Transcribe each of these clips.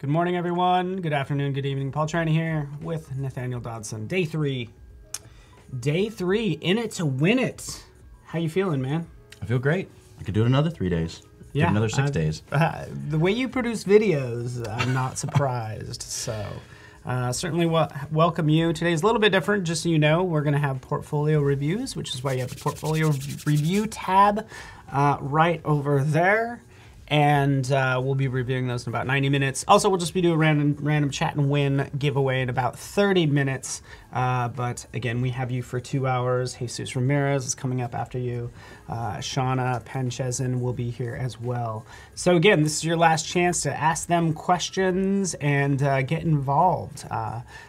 Good morning, everyone. Good afternoon, good evening. Paul Trina here with Nathaniel Dodson. Day three. Day three, in it to win it. How you feeling, man? I feel great. I could do it another 3 days. Yeah, another 6 days. The way you produce videos, I'm not surprised. So certainly welcome you. Today's a little bit different, just so you know. We're going to have portfolio reviews, which is why you have the portfolio review tab right over there. And we'll be reviewing those in about 90 minutes. Also, we'll just be doing a random chat and win giveaway in about 30 minutes. But again, we have you for 2 hours. Jesus Ramirez is coming up after you. Shauna Panchezin will be here as well. So again, this is your last chance to ask them questions and get involved.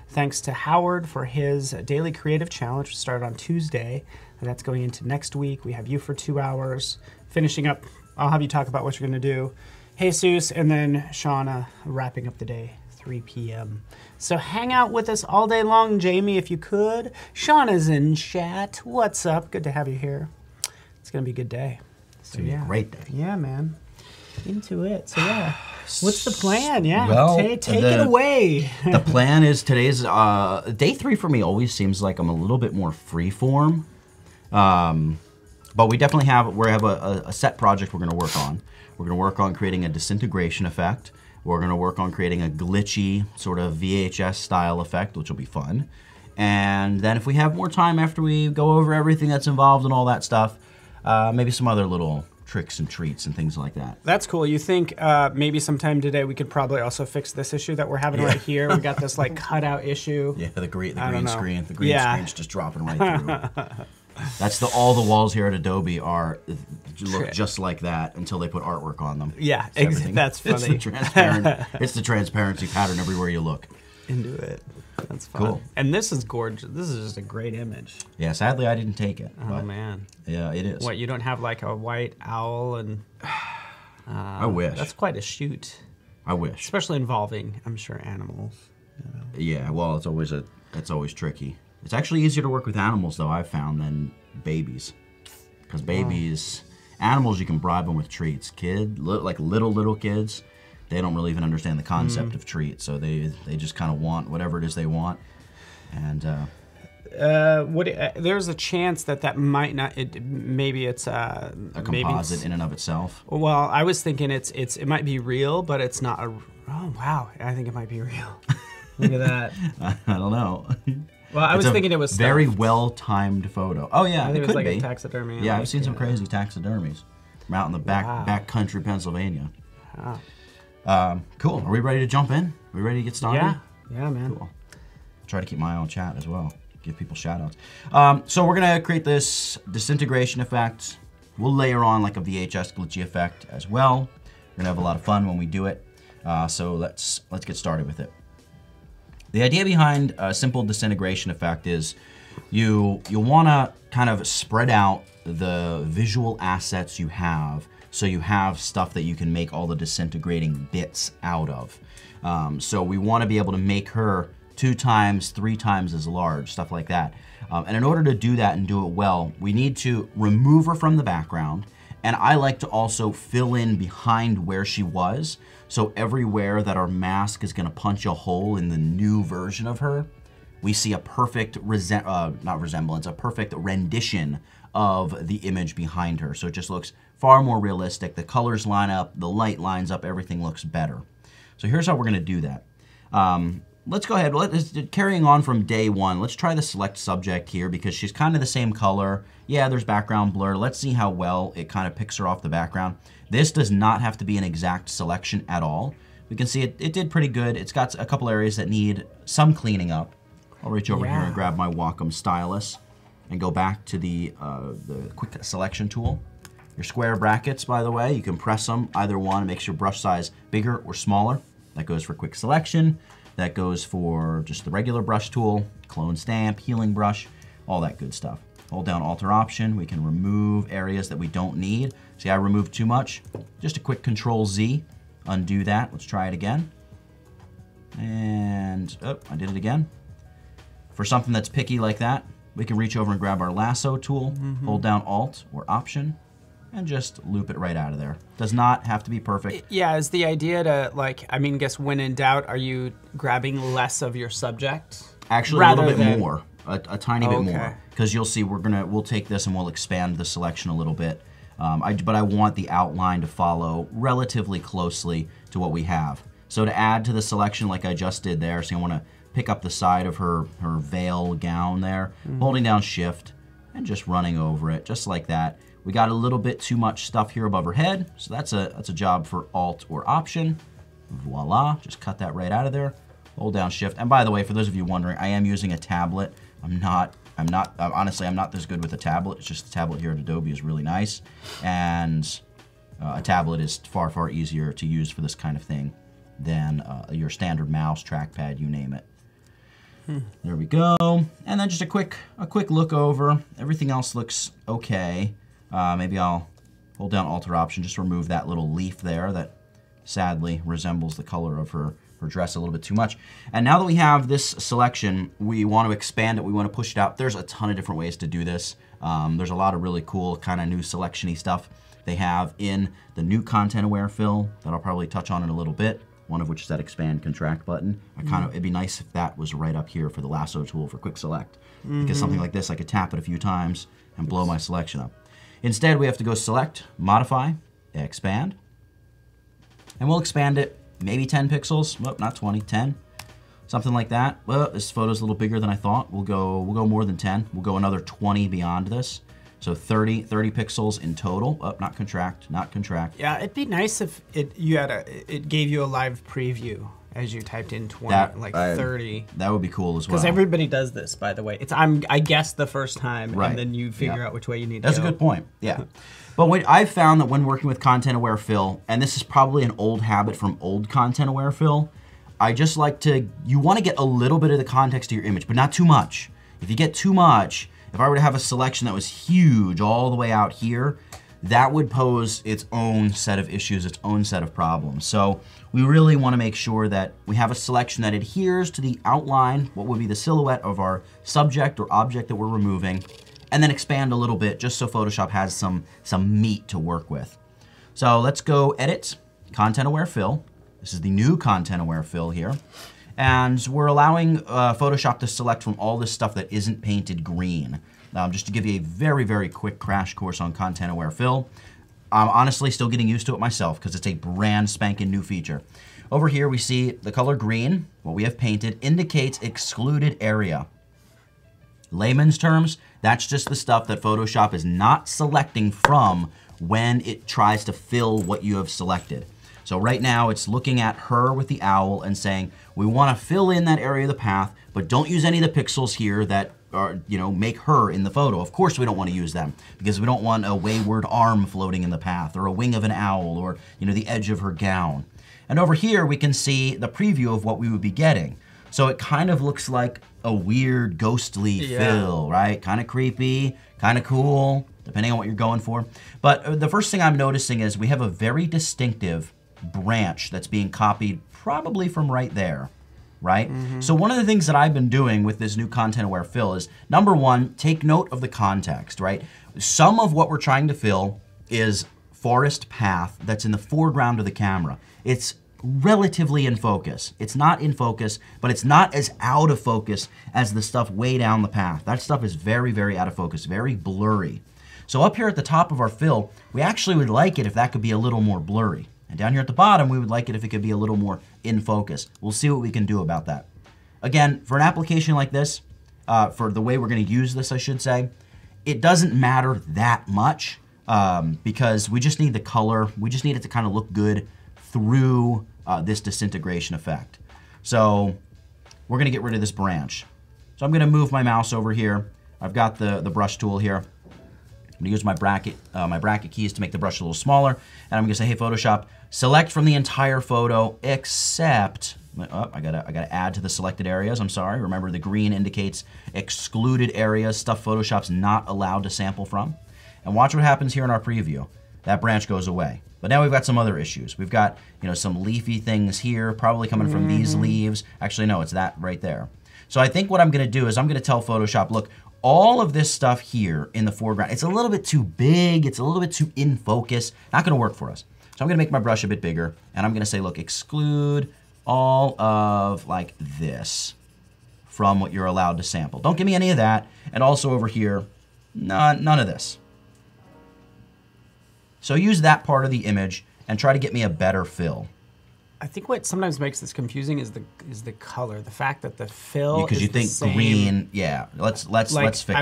Thanks to Howard for his daily creative challenge, which started on Tuesday. That's going into next week. We have you for 2 hours. Finishing up, I'll have you talk about what you're going to do. Jesus, and then Shauna wrapping up the day, 3 p.m. So hang out with us all day long, Jamie, if you could. Shauna's in chat. What's up? Good to have you here. It's going to be a good day. So, yeah. Great day. Yeah, man. Into it. So, yeah. What's the plan? Yeah. Well, take it away. The plan is today's day 3 for me always seems like I'm a little bit more free form. But we definitely have a set project we're going to work on. We're going to work on creating a disintegration effect. We're going to work on creating a glitchy sort of VHS style effect, which will be fun. And then if we have more time after we go over everything that's involved and all that stuff, maybe some other little tricks and treats and things like that. That's cool. You think maybe sometime today we could probably also fix this issue that we're having right here? We got this like cutout issue. Yeah, the green screen. The green screen's just dropping right through. That's all the walls here at Adobe look just like that until they put artwork on them. Yeah, that's funny. It's the transparency pattern everywhere you look. Into it. That's fun. Cool. And this is gorgeous. This is just a great image. Yeah, sadly I didn't take it. Oh, man. Yeah, it is. What, you don't have like a white owl and... I wish. That's quite a shoot. I wish. Especially involving, I'm sure, animals. You know. Yeah, well, it's always tricky. It's actually easier to work with animals, though, I've found, than babies. Because babies, animals, you can bribe them with treats. Like little kids, they don't really even understand the concept of treats, so they just kind of want whatever it is they want. And there's a chance that might not. Maybe it's a composite in and of itself. Well, I was thinking it might be real, but it's not a. Oh wow, I think it might be real. Look at that. I don't know. Well, I was thinking it was stuffed. Very well-timed photo. Oh yeah, I think it it was could like be. a taxidermy. Yeah, I've seen some crazy taxidermies. I'm out in the back country, Pennsylvania. Wow. Cool. Are we ready to jump in? Are we ready to get started? Yeah, man. Cool. Try to keep my eye on chat as well. Give people shout-outs. So we're gonna create this disintegration effect. We'll layer on like a VHS glitchy effect as well. We're gonna have a lot of fun when we do it. So let's get started with it. The idea behind a simple disintegration effect is you'll want to kind of spread out the visual assets you have so you have stuff that you can make all the disintegrating bits out of. So we want to be able to make her 2 times, 3 times as large, stuff like that. And in order to do that and do it well, we need to remove her from the background. And I like to also fill in behind where she was. So everywhere that our mask is gonna punch a hole in the new version of her, we see a perfect, a perfect rendition of the image behind her. So it just looks far more realistic. The colors line up, the light lines up, everything looks better. So here's how we're gonna do that. Let's go ahead, carrying on from day 1, let's try the select subject here because she's kind of the same color. Yeah, there's background blur. Let's see how well it kind of picks her off the background. This does not have to be an exact selection at all. We can see it did pretty good. It's got a couple areas that need some cleaning up. I'll reach over here and grab my Wacom stylus and go back to the quick selection tool. Your square brackets, by the way, you can press them, either one. It makes your brush size bigger or smaller. That goes for quick selection. That goes for just the regular brush tool, clone stamp, healing brush, all that good stuff. Hold down Alt or Option. We can remove areas that we don't need. See, I removed too much. Just a quick Control Z, undo that. Let's try it again. And, oh, I did it again. For something that's picky like that, we can reach over and grab our lasso tool, hold down Alt or Option, and just loop it right out of there. Does not have to be perfect. Yeah, is the idea to, like, I mean, guess when in doubt, are you grabbing less of your subject? Actually, a little bit more, a tiny bit more, because you'll see we'll take this and we'll expand the selection a little bit. But I want the outline to follow relatively closely to what we have. So to add to the selection like I just did there, so I want to pick up the side of her veil gown there, holding down Shift and just running over it, just like that. We got a little bit too much stuff here above her head, so that's a job for Alt or Option. Voila, just cut that right out of there. Hold down Shift. And by the way, for those of you wondering, I am using a tablet. Honestly, I'm not this good with a tablet. It's just the tablet here at Adobe is really nice. And a tablet is far, far easier to use for this kind of thing than your standard mouse, trackpad, you name it. There we go. And then just a quick look over. Everything else looks okay. Maybe I'll hold down Alt or Option, just remove that little leaf there that sadly resembles the color of her dress a little bit too much. And now that we have this selection, we want to expand it, we want to push it out. There's a ton of different ways to do this. There's a lot of really cool kind of new selection-y stuff they have in the new content-aware fill that I'll probably touch on in a little bit, one of which is that expand contract button. It'd be nice if that was right up here for the lasso tool for quick select, because something like this, I could tap it a few times and blow my selection up. Instead, we have to go select, modify, expand, and we'll expand it maybe 10 pixels, well, not 20, 10, something like that. Well, this photo's a little bigger than I thought. We'll go more than 10. We'll go another 20 beyond this. So 30 pixels in total. Oh, not contract, not contract. Yeah, it'd be nice if it gave you a live preview as you typed in 20, 30. That would be cool as well. Because everybody does this, by the way. I guess the first time, right, and then you figure out which way you need to go. That's a good point, yeah. But what I've found that when working with content-aware fill, and this is probably an old habit from old content-aware fill, I just like to, you want to get a little bit of the context of your image, but not too much. If you get too much, if I were to have a selection that was huge all the way out here, that would pose its own set of issues, its own set of problems. So we really want to make sure that we have a selection that adheres to the outline, what would be the silhouette of our subject or object that we're removing, and then expand a little bit just so Photoshop has some meat to work with. So let's go Edit, Content-Aware Fill. This is the new Content-Aware Fill here. And we're allowing Photoshop to select from all this stuff that isn't painted green. Just to give you a very, very quick crash course on Content-Aware Fill. I'm honestly still getting used to it myself because it's a brand spanking new feature. Over here we see the color green, what we have painted, indicates excluded area. Layman's terms, that's just the stuff that Photoshop is not selecting from when it tries to fill what you have selected. So right now it's looking at her with the owl and saying, we want to fill in that area of the path, but don't use any of the pixels here that are, make her in the photo. Of course we don't want to use them because we don't want a wayward arm floating in the path or a wing of an owl or, the edge of her gown. And over here we can see the preview of what we would be getting. So it kind of looks like a weird ghostly fill, right? Kind of creepy, kind of cool, depending on what you're going for. But the first thing I'm noticing is we have a very distinctive branch that's being copied probably from right there, right? So one of the things that I've been doing with this new content-aware fill is, number one, take note of the context, right? Some of what we're trying to fill is forest path that's in the foreground of the camera. It's relatively in focus. It's not in focus, but it's not as out of focus as the stuff way down the path. That stuff is very, very out of focus, very blurry. So up here at the top of our fill, we actually would like it if that could be a little more blurry. And down here at the bottom, we would like it if it could be a little more in focus. We'll see what we can do about that. Again, for an application like this, for the way we're going to use this, I should say, it doesn't matter that much because we just need the color. We just need it to kind of look good through this disintegration effect. So we're going to get rid of this branch. So I'm going to move my mouse over here. I've got the brush tool here. I'm going to use my bracket keys to make the brush a little smaller. And I'm going to say, hey, Photoshop, select from the entire photo except, I gotta add to the selected areas. I'm sorry. Remember, the green indicates excluded areas, stuff Photoshop's not allowed to sample from. And watch what happens here in our preview. That branch goes away. But now we've got some other issues. We've got, some leafy things here, probably coming from these leaves. Actually, no, it's that right there. So I think what I'm gonna do is I'm gonna tell Photoshop, look, all of this stuff here in the foreground, it's a little bit too big, it's a little bit too in focus, not gonna work for us. So I'm gonna make my brush a bit bigger, and I'm gonna say, look, exclude all of like this from what you're allowed to sample. Don't give me any of that. And also over here, none of this. So use that part of the image and try to get me a better fill. I think what sometimes makes this confusing is the color, the fact that the fill because you think green. Yeah, let's fix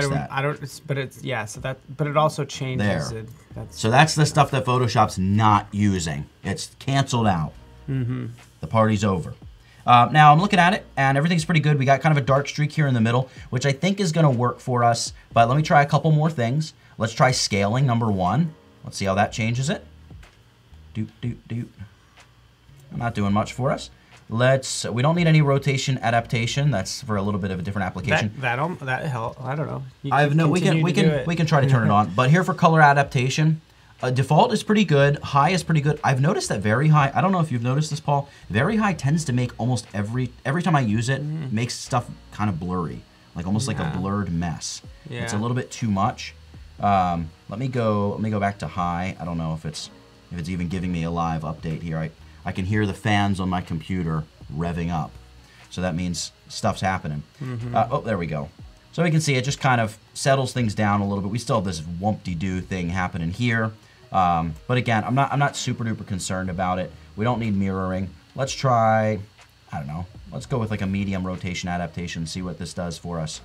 that. I don't. But it's so that. But it also changes. There. So that's the stuff that Photoshop's not using. It's canceled out. Mm-hmm. The party's over. Now I'm looking at it and everything's pretty good. We got kind of a dark streak here in the middle, which I think is going to work for us. But let me try a couple more things. Let's try scaling number 1. Let's see how that changes it. Doot doot doot. Not doing much for us. We don't need any rotation adaptation. That's for a little bit of a different application. That help. I don't know. We can try to turn it on. But here for color adaptation, default is pretty good. High is pretty good. I've noticed that very high. I don't know if you've noticed this, Paul. Very high tends to make almost every time I use it, makes stuff kind of blurry, like almost like a blurred mess. Yeah. It's a little bit too much. Let me go back to high. I don't know if it's even giving me a live update here. I can hear the fans on my computer revving up. So that means stuff's happening. Oh, there we go. So we can see it just kind of settles things down a little bit. We still have this whoop-de-doo thing happening here. But again, I'm not super duper concerned about it. We don't need mirroring. Let's try, I don't know. Let's go with like a medium rotation adaptation, see what this does for us.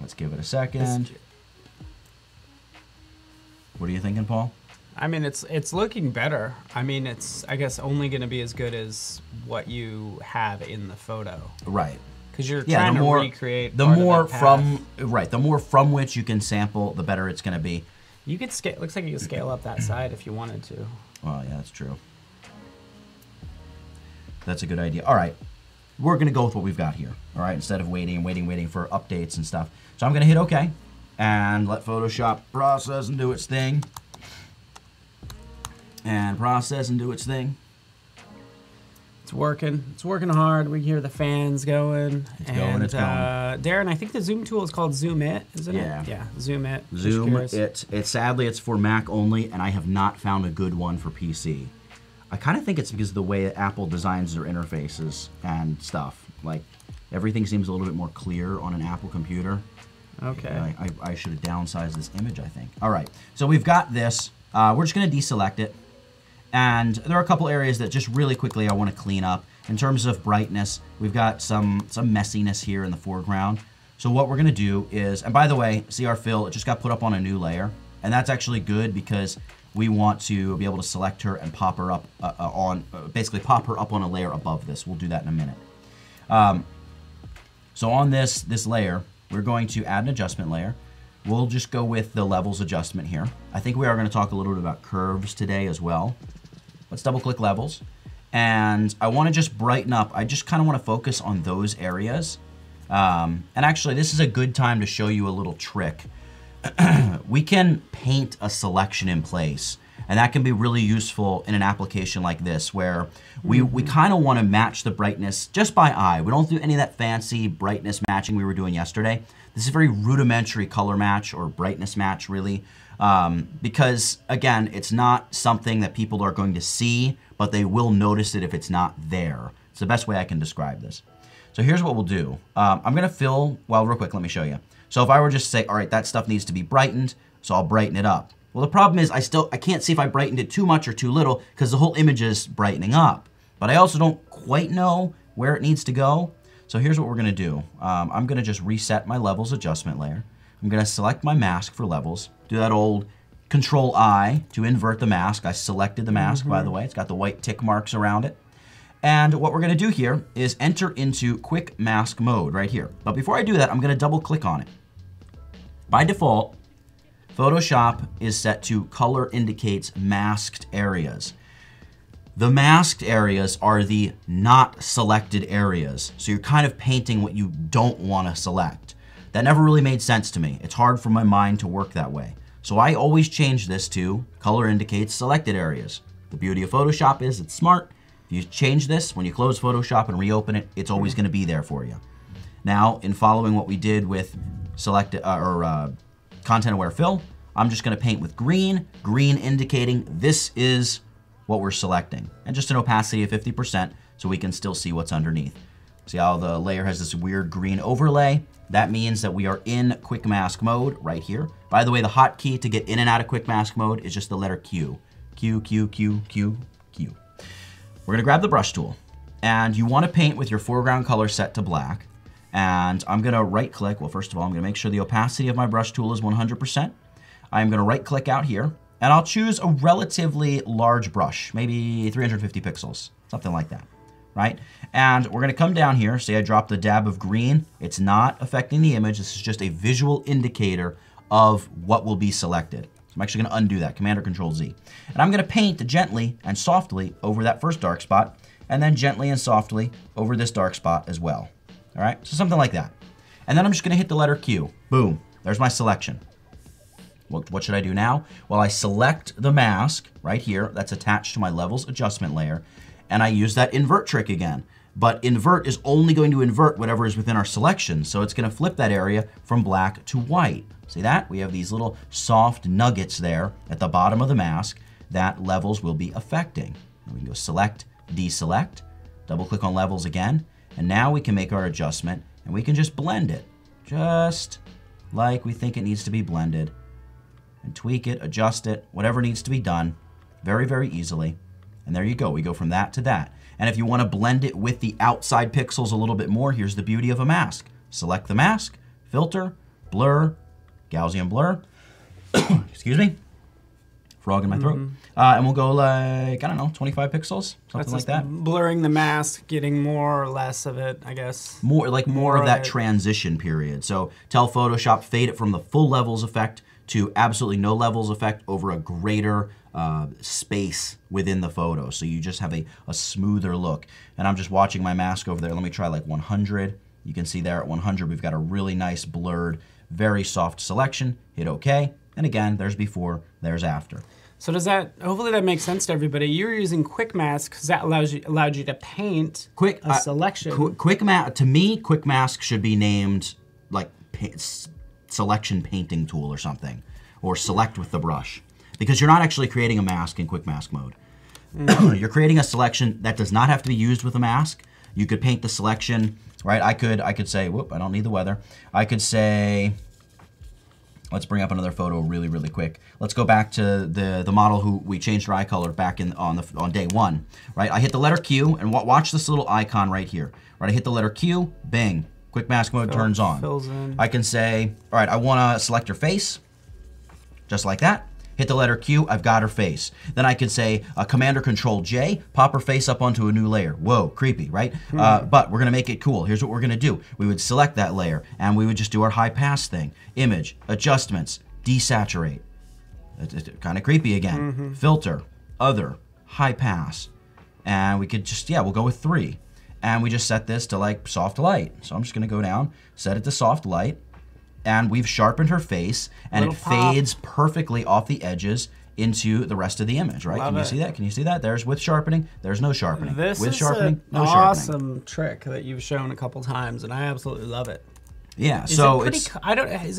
Let's give it a second. What are you thinking, Paul? I mean, it's looking better. I mean, it's, I guess, only going to be as good as what you have in the photo. Right. Because you're trying to recreate the more from which you can sample, the better it's going to be. You could scale. Looks like you could scale up that side if you wanted to. Well, yeah, that's true. That's a good idea. All right, we're going to go with what we've got here. All right, instead of waiting for updates and stuff. So I'm going to hit OK and let Photoshop process and do its thing. And process and do its thing. It's working. It's working hard. We hear the fans going. It's going. Darren, I think the zoom tool is called Zoom It, isn't it? Yeah. Zoom It. Zoom It. Sadly, it's for Mac only, and I have not found a good one for PC. I kind of think it's because of the way Apple designs their interfaces and stuff. Like, everything seems a little bit more clear on an Apple computer. Okay. I should have downsized this image, I think. All right. So we've got this. We're just going to deselect it. And there are a couple areas that just really quickly I want to clean up. In terms of brightness, we've got some messiness here in the foreground. So what we're going to do is, and by the way, see our fill, it just got put up on a new layer. And that's actually good because we want to be able to select her and pop her up basically pop her up on a layer above this. We'll do that in a minute. So on this layer, we're going to add an adjustment layer. We'll just go with the levels adjustment here. I think we are going to talk a little bit about curves today as well. Let's double click levels. And I want to just brighten up. I just kind of want to focus on those areas. And actually, this is a good time to show you a little trick. We can paint a selection in place. And that can be really useful in an application like this where we kind of want to match the brightness just by eye. We don't do any of that fancy brightness matching we were doing yesterday. This is a very rudimentary color match or brightness match really because again, it's not something that people are going to see, but they will notice it if it's not there. It's the best way I can describe this. So here's what we'll do. I'm going to fill, well, real quick, let me show you. So if I were just to say, all right, that stuff needs to be brightened, so I'll brighten it up. Well, the problem is I can't see if I brightened it too much or too little because the whole image is brightening up. But I also don't quite know where it needs to go. So here's what we're going to do. I'm going to just reset my levels adjustment layer. I'm going to select my mask for levels. Do that old Control-I to invert the mask. I selected the mask, by the way. It's got the white tick marks around it. And what we're going to do here is enter into quick mask mode right here. But before I do that, I'm going to double click on it. By default, Photoshop is set to color indicates masked areas. The masked areas are the not selected areas. So you're kind of painting what you don't want to select. That never really made sense to me. It's hard for my mind to work that way. So I always change this to color indicates selected areas. The beauty of Photoshop is it's smart. If you change this, when you close Photoshop and reopen it, it's always going to be there for you. Now, in following what we did with content aware fill, I'm just going to paint with green, green indicating this is what we're selecting, and just an opacity of 50% so we can still see what's underneath. See how the layer has this weird green overlay? That means that we are in quick mask mode right here. By the way, the hotkey to get in and out of quick mask mode is just the letter Q. Q, Q, Q, Q, Q. We're gonna grab the brush tool, and you wanna paint with your foreground color set to black. And I'm gonna right click. Well, first of all, I'm gonna make sure the opacity of my brush tool is 100%. I'm gonna right click out here, and I'll choose a relatively large brush, maybe 350 pixels, something like that, right? And we're gonna come down here, say I dropped a dab of green. It's not affecting the image. This is just a visual indicator of what will be selected. So I'm actually gonna undo that, Command or Control Z. And I'm gonna paint gently and softly over that first dark spot, and then gently and softly over this dark spot as well. All right, so something like that. And then I'm just gonna hit the letter Q. Boom, there's my selection. What should I do now? Well, I select the mask right here that's attached to my levels adjustment layer, and I use that invert trick again. But invert is only going to invert whatever is within our selection, so it's gonna flip that area from black to white. See that? We have these little soft nuggets there at the bottom of the mask that levels will be affecting. We can go select, deselect, double click on levels again, and now we can make our adjustment, and we can just blend it, just like we think it needs to be blended, and tweak it, adjust it, whatever needs to be done, very, very easily. And there you go, we go from that to that. And if you wanna blend it with the outside pixels a little bit more, here's the beauty of a mask. Select the mask, filter, blur, Gaussian blur, excuse me, frog in my throat. And we'll go like, I don't know, 25 pixels, something like that. Blurring the mask, getting more or less of it, I guess. More of that transition period. So tell Photoshop, fade it from the full levels effect to absolutely no levels effect over a greater space within the photo. So you just have a smoother look. And I'm just watching my mask over there. Let me try like 100. You can see there at 100, we've got a really nice blurred, very soft selection. Hit OK. And again, there's before, there's after. So does that, hopefully that makes sense to everybody. You're using quick mask because that allowed you to paint a selection. To me, quick mask should be named like selection painting tool or something, or select with the brush, because you're not actually creating a mask in quick mask mode. You're creating a selection that does not have to be used with a mask. You could paint the selection, right? I could say, whoop, I don't need the weather. I could say, let's bring up another photo really, really quick. Let's go back to the model who we changed her eye color back on day one, right? I hit the letter Q, and watch this little icon right here, right? I hit the letter Q, bang. Quick mask mode turns on. Fills in. I can say, all right, I want to select her face, just like that. Hit the letter Q, I've got her face. Then I could say Command or Control J, pop her face up onto a new layer. Whoa, creepy, right? But we're gonna make it cool. Here's what we're gonna do. We would select that layer, and we would just do our high pass thing. Image, adjustments, desaturate. It's kind of creepy again. Filter, other, high pass. And we could just, we'll go with 3. And we just set this to like soft light. So I'm just gonna go down, set it to soft light, and we've sharpened her face, and it fades perfectly off the edges into the rest of the image, right? Can you see that? Can you see that? There's with sharpening, there's no sharpening. This with is sharpening, an no awesome sharpening. trick that you've shown a couple times, and I absolutely love it. Yeah, so is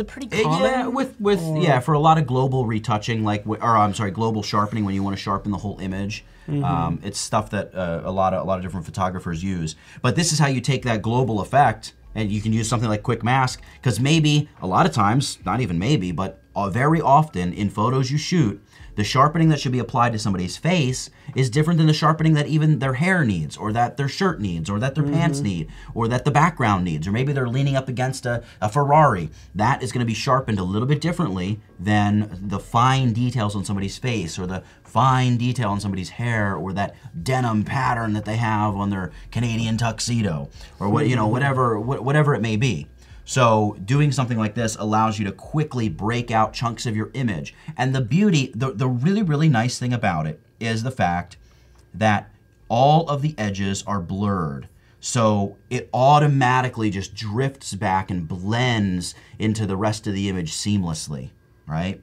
it pretty common? Yeah, for a lot of global retouching, global sharpening when you want to sharpen the whole image. It's stuff that a lot of different photographers use. But this is how you take that global effect, and you can use something like quick mask, because maybe a lot of times, not even maybe, but very often in photos you shoot, the sharpening that should be applied to somebody's face is different than the sharpening that even their hair needs, or that their shirt needs, or that their pants need, or that the background needs, or maybe they're leaning up against a Ferrari. That is going to be sharpened a little bit differently than the fine details on somebody's face, or the fine detail on somebody's hair, or that denim pattern that they have on their Canadian tuxedo, or whatever it may be. So doing something like this allows you to quickly break out chunks of your image. And the beauty, the really, really nice thing about it is the fact that all of the edges are blurred. So it automatically just drifts back and blends into the rest of the image seamlessly, right?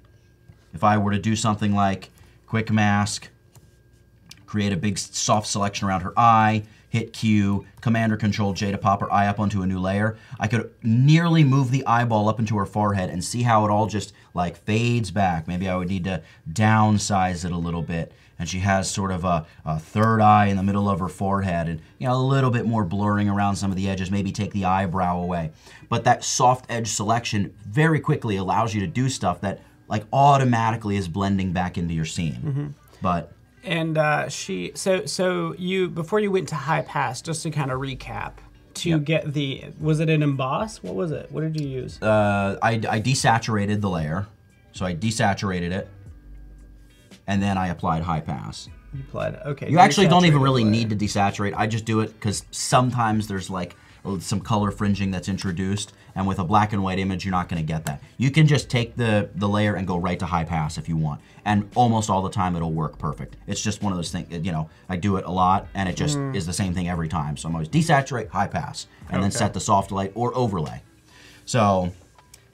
If I were to do something like quick mask, create a big soft selection around her eye, hit Q, Command or Control J to pop her eye up onto a new layer, I could nearly move the eyeball up into her forehead and see how it all just like fades back. Maybe I would need to downsize it a little bit. And she has sort of a third eye in the middle of her forehead and a little bit more blurring around some of the edges, maybe take the eyebrow away. But that soft edge selection very quickly allows you to do stuff that like automatically is blending back into your scene. But and so you, before you went to high pass, just to kind of recap, to get the, was it an emboss? What was it? What did you use? I desaturated the layer. So I desaturated it, and then I applied high pass. You applied, okay. You actually don't even really need to desaturate. I just do it because sometimes there's like some color fringing that's introduced, and with a black and white image, you're not gonna get that. You can just take the layer and go right to high pass if you want, and almost all the time it'll work perfect. It's just one of those things, I do it a lot, and it just is the same thing every time. So I'm always desaturate, high pass, and then set the soft light or overlay. So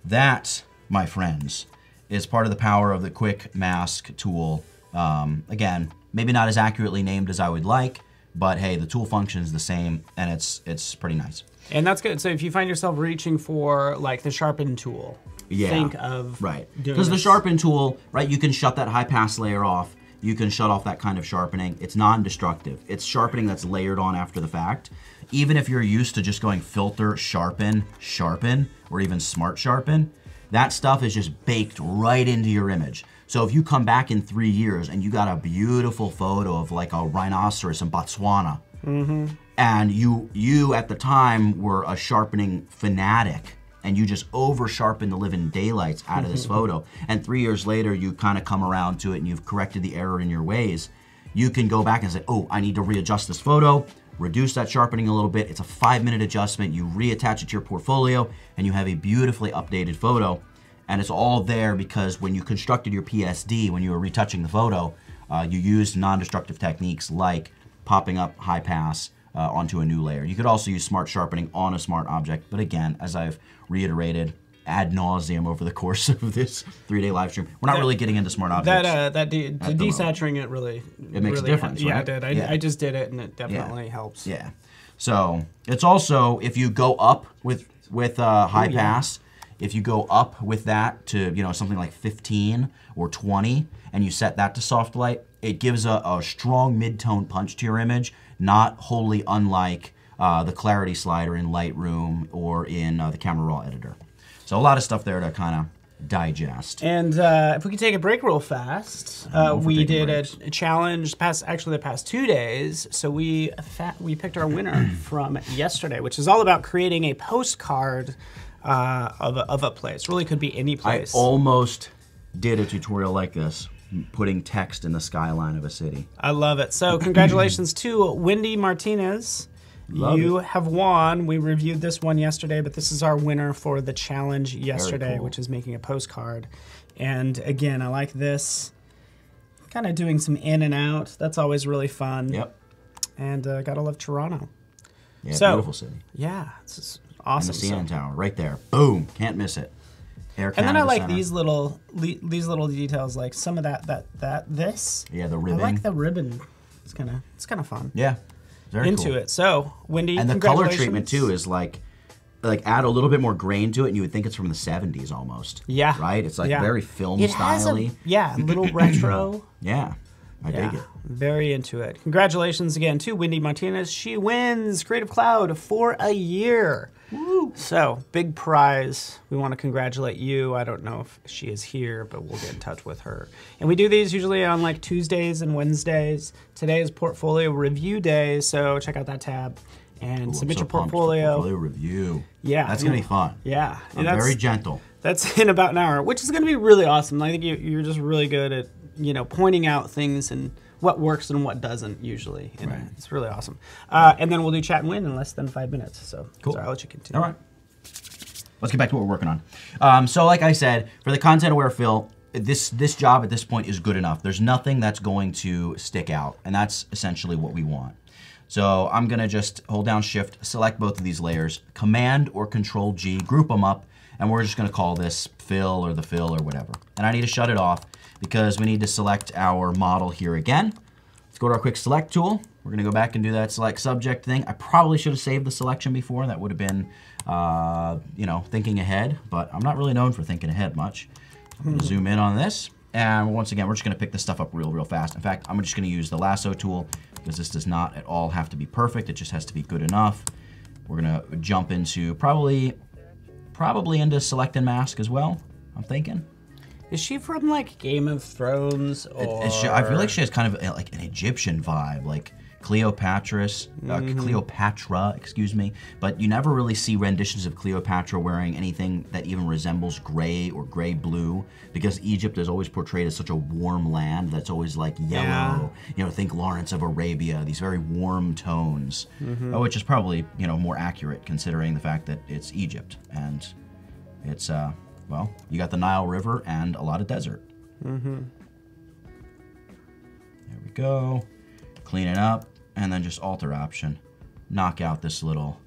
that, my friends, is part of the power of the quick mask tool. Again, maybe not as accurately named as I would like, but hey, the tool function is the same, and it's pretty nice. And that's good. So if you find yourself reaching for like the sharpen tool, think of because the sharpen tool, you can shut that high pass layer off. You can shut off that kind of sharpening. It's non-destructive. It's sharpening that's layered on after the fact. Even if you're used to just going filter, sharpen, sharpen, or even smart sharpen, that stuff is just baked right into your image. So if you come back in 3 years and you got a beautiful photo of like a rhinoceros in Botswana, and you at the time were a sharpening fanatic, and you just over sharpened the living daylights out of this photo, and 3 years later you kind of come around to it and you've corrected the error in your ways, you can go back and say, oh, I need to readjust this photo, reduce that sharpening a little bit. It's a 5-minute adjustment. You reattach it to your portfolio, and you have a beautifully updated photo. And it's all there because when you constructed your PSD, when you were retouching the photo, you used non-destructive techniques like popping up high pass onto a new layer. You could also use smart sharpening on a smart object, but again, as I've reiterated ad nauseum over the course of this 3-day live stream, we're not really getting into smart objects. Desaturating it really, it makes a difference, right? Yeah, it did. I just did it, and it definitely helps. Yeah. So it's also, if you go up with high pass, if you go up with that to something like 15 or 20, and you set that to soft light, it gives a strong mid-tone punch to your image, not wholly unlike the clarity slider in Lightroom or in the Camera Raw editor. So a lot of stuff there to kind of digest. And if we could take a break real fast, we did a challenge the past 2 days. So we picked our winner from yesterday, which is all about creating a postcard of a place. Really could be any place. I almost did a tutorial like this, putting text in the skyline of a city. I love it. So congratulations to Wendy Martinez. You have won. We reviewed this one yesterday, but this is our winner for the challenge yesterday, which is making a postcard. And again, I like this. Kind of doing some in and out. That's always really fun. Yep. And gotta love Toronto. Yeah, beautiful city. Yeah, it's awesome. And the CN Tower, right there. Boom, can't miss it. Air and then I like Center. these little details, like some of this. Yeah, the ribbon. I like the ribbon. It's kind of fun. Yeah, very into cool. it. So Wendy, and the color treatment too is like add a little bit more grain to it, and you would think it's from the 70s almost. Yeah, right. It's like very film style-y. A little retro. Yeah. I dig it. Very into it. Congratulations again to Wendy Martinez. She wins Creative Cloud for a year. Woo. So, big prize. We want to congratulate you. I don't know if she is here, but we'll get in touch with her. And we do these usually on like Tuesdays and Wednesdays. Today is Portfolio Review Day, so check out that tab and submit your portfolio. Portfolio review. Yeah. That's going to be fun. Yeah. I'm very gentle. That's in about an hour, which is going to be really awesome. I think you're just really good at pointing out things and what works and what doesn't usually. Right. It's really awesome. And then we'll do chat and win in less than 5 minutes. So cool. Sorry, I'll let you continue. All right. Let's get back to what we're working on. So like I said, for the content aware fill, this job at this point is good enough. There's nothing that's going to stick out, and that's essentially what we want. So I'm going to just hold down Shift, select both of these layers, Command or Control G, group them up, and we're just going to call this fill or the fill or whatever. And I need to shut it off because we need to select our model here again. Let's go to our quick select tool. We're gonna go back and do that select subject thing. I probably should have saved the selection before. That would have been, you know, thinking ahead, but I'm not really known for thinking ahead much. I'm gonna zoom in on this. And once again, we're just gonna pick this stuff up real fast. In fact, I'm just gonna use the lasso tool because this does not at all have to be perfect. It just has to be good enough. We're gonna jump into probably into select and mask as well, I'm thinking. Is she from like Game of Thrones or? I feel like she has kind of like an Egyptian vibe, like Cleopatra, excuse me. But you never really see renditions of Cleopatra wearing anything that even resembles gray or gray blue, because Egypt is always portrayed as such a warm land that's always like yellow. Yeah. You know, think Lawrence of Arabia, these very warm tones, which is probably, you know, more accurate considering the fact that it's Egypt and it's well, you got the Nile River and a lot of desert. There we go. Clean it up, and then just Alter Option. Knock out that little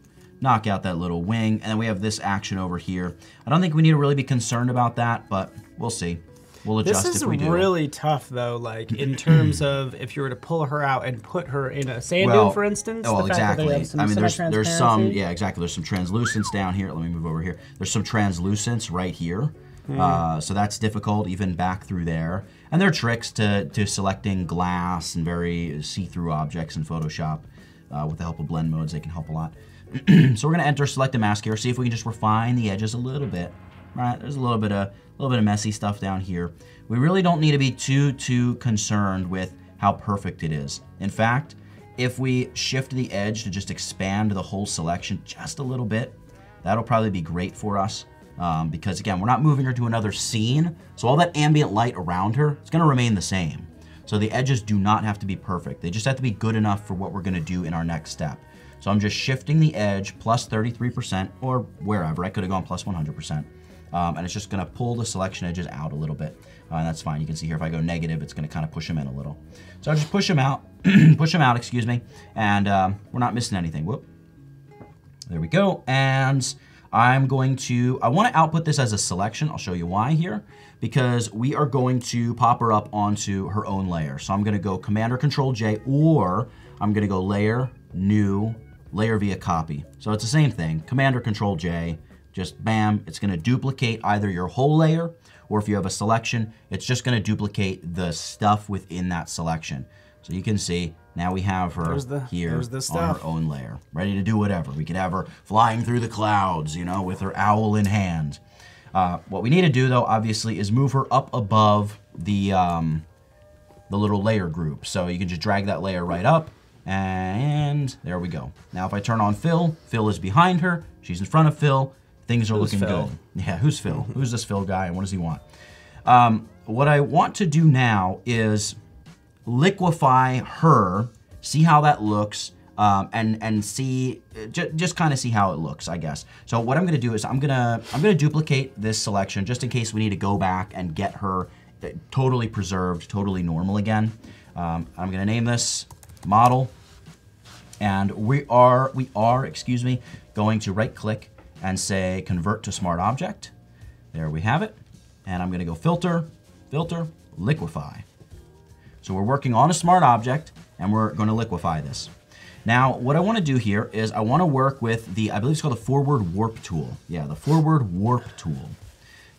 wing, and then we have this action over here. I don't think we need to really be concerned about that, but we'll see. We'll adjust if we do. This is really tough, though, like in terms of if you were to pull her out and put her in a sand dune, for instance. Oh, exactly. I mean, there's some, yeah, exactly. There's some translucence down here. Let me move over here. There's some translucence right here. So that's difficult, even back through there. And there are tricks to selecting glass and very see-through objects in Photoshop. With the help of blend modes, they can help a lot. So we're going to enter select a mask here, see if we can just refine the edges a little bit. Right, there's a little bit of messy stuff down here. We really don't need to be too concerned with how perfect it is. In fact, if we shift the edge to just expand the whole selection just a little bit, that'll probably be great for us. Because again, we're not moving her to another scene, so all that ambient light around her is going to remain the same. So the edges do not have to be perfect. They just have to be good enough for what we're going to do in our next step. So I'm just shifting the edge plus 33%, or wherever. I could have gone plus 100%. And it's just going to pull the selection edges out a little bit. And that's fine. You can see here if I go negative, it's going to kind of push them in a little. So I'll just push them out, excuse me, and we're not missing anything. Whoop. There we go. And I want to output this as a selection. I'll show you why here. Because we are going to pop her up onto her own layer. So I'm going to go Command or Control J, or I'm going to go Layer, New, Layer via Copy. So it's the same thing. Command or Control J, just bam, it's going to duplicate either your whole layer, or if you have a selection, it's just going to duplicate the stuff within that selection. So you can see now we have her here on her own layer, ready to do whatever. We could have her flying through the clouds, you know, with her owl in hand. What we need to do, though, obviously, is move her up above the little layer group. So you can just drag that layer right up, and there we go. Now, if I turn on Phil, Phil is behind her. She's in front of Phil. Things are looking good. Yeah, who's Phil? Who's this Phil guy, and what does he want? What I want to do now is liquefy her, see how that looks, and see, just kind of see how it looks, I guess. So what I'm going to do is I'm gonna duplicate this selection just in case we need to go back and get her totally preserved, totally normal again. I'm going to name this model, and we are, excuse me, going to right-click and say Convert to Smart Object. There we have it. And I'm going to go Filter, Filter, Liquefy. So we're working on a smart object, and we're going to liquefy this. Now, what I want to do here is I want to work with the, I believe it's called the Forward Warp tool. Yeah, the Forward Warp tool.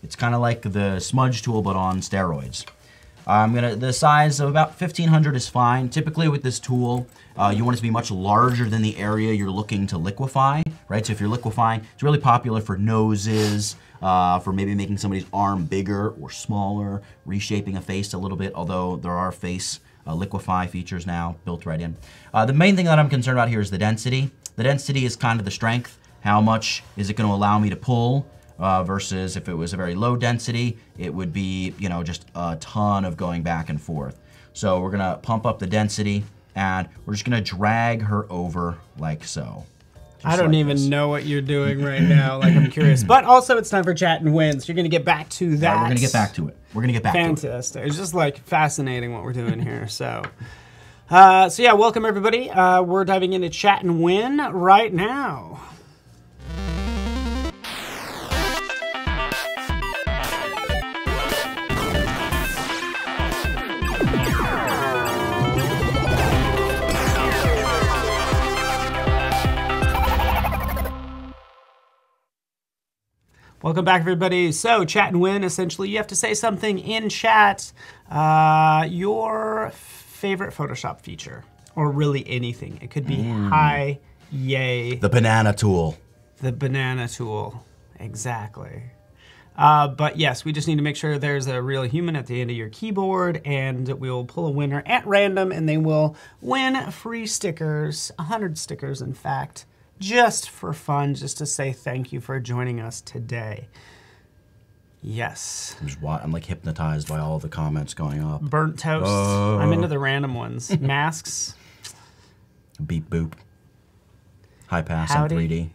It's kind of like the smudge tool, but on steroids. The size of about 1500 is fine. Typically with this tool, you want it to be much larger than the area you're looking to liquefy, right? So if you're liquefying, it's really popular for noses, for maybe making somebody's arm bigger or smaller, reshaping a face a little bit, although there are face liquefy features now built right in. The main thing that I'm concerned about here is the density. The density is kind of the strength. How much is it going to allow me to pull? Versus if it was a very low density, it would be, you know, just a ton of going back and forth. So we're gonna pump up the density, and we're just gonna drag her over like so. I don't even know what you're doing right now. Like, I'm curious. But also, it's time for Chat and Win, so you're gonna get back to that. We're gonna get back to it. We're gonna get back to it. Fantastic. It's just like fascinating what we're doing here. So yeah, welcome everybody. We're diving into Chat and Win right now. Welcome back, everybody. So, chat and win, essentially, you have to say something in chat. Your favorite Photoshop feature, or really anything. It could be hi, yay. The banana tool. The banana tool, exactly. But yes, we just need to make sure there's a real human at the end of your keyboard, and we'll pull a winner at random, and they will win free stickers, 100 stickers, in fact. Just for fun, just to say thank you for joining us today. Yes. I'm like hypnotized by all the comments going up. Burnt toast. I'm into the random ones. Masks. Beep boop. High pass Howdy. in 3D.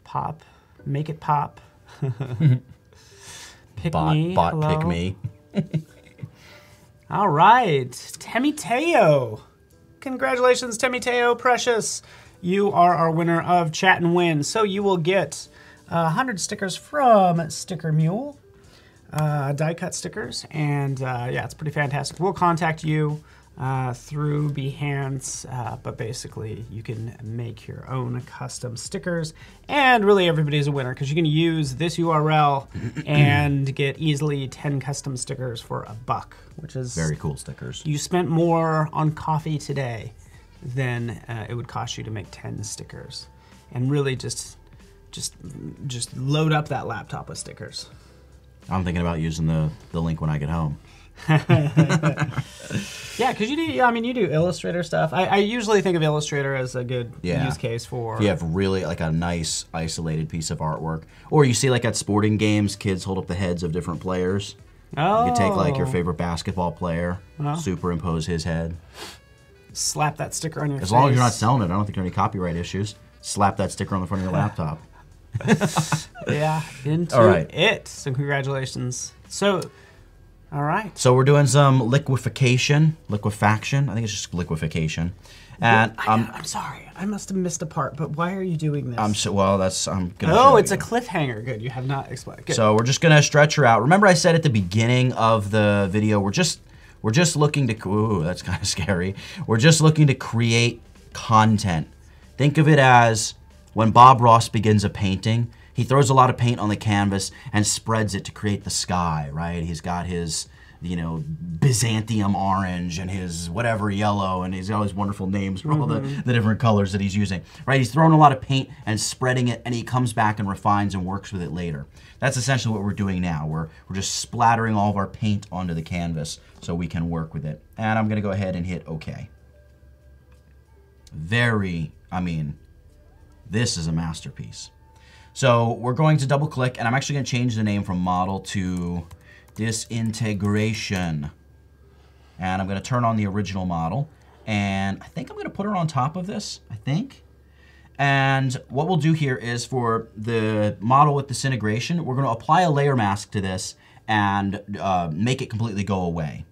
Pop. Make it pop. Pick Bot, me. bot Hello. pick me. All right. Temiteo. Congratulations, Temiteo Precious. You are our winner of Chat and Win. So you will get 100 stickers from Sticker Mule, die cut stickers, and yeah, it's pretty fantastic. We'll contact you through Behance, but basically you can make your own custom stickers, and really everybody's a winner because you can use this URL and get easily 10 custom stickers for $1, which is Very cool stickers. You spent more on coffee today than it would cost you to make 10 stickers, and really just load up that laptop with stickers. I'm thinking about using the link when I get home. Yeah, because you do. I mean, you do Illustrator stuff. I usually think of Illustrator as a good use case for. If you have really like a nice isolated piece of artwork, or you see like at sporting games, kids hold up the heads of different players. Oh. You could take like your favorite basketball player, superimpose his head. Slap that sticker on your face. As long as you're not selling it, I don't think there are any copyright issues. Slap that sticker on the front of your laptop. Yeah, into All right. it. So congratulations. So, all right. So we're doing some liquefaction. I think it's just liquefaction. And I'm sorry, I must have missed a part. But why are you doing this? I'm gonna. Oh, it's you. a cliffhanger. Good, you have not explained. Good. So we're just gonna stretch her out. Remember, I said at the beginning of the video, we're just looking to. Ooh, that's kind of scary. We're just looking to create content. Think of it as when Bob Ross begins a painting. He throws a lot of paint on the canvas and spreads it to create the sky, right? He's got his, Byzantium orange and his whatever yellow, and he's got all these wonderful names for all the different colors that he's using, right? He's throwing a lot of paint and spreading it, and he comes back and refines and works with it later. That's essentially what we're doing now. We're just splattering all of our paint onto the canvas so we can work with it. And I'm gonna go ahead and hit OK. This is a masterpiece. So we're going to double click, and I'm actually going to change the name from model to disintegration. And I'm going to turn on the original model, and I think I'm going to put her on top of this, And what we'll do here is for the model with disintegration, we're going to apply a layer mask to this and make it completely go away.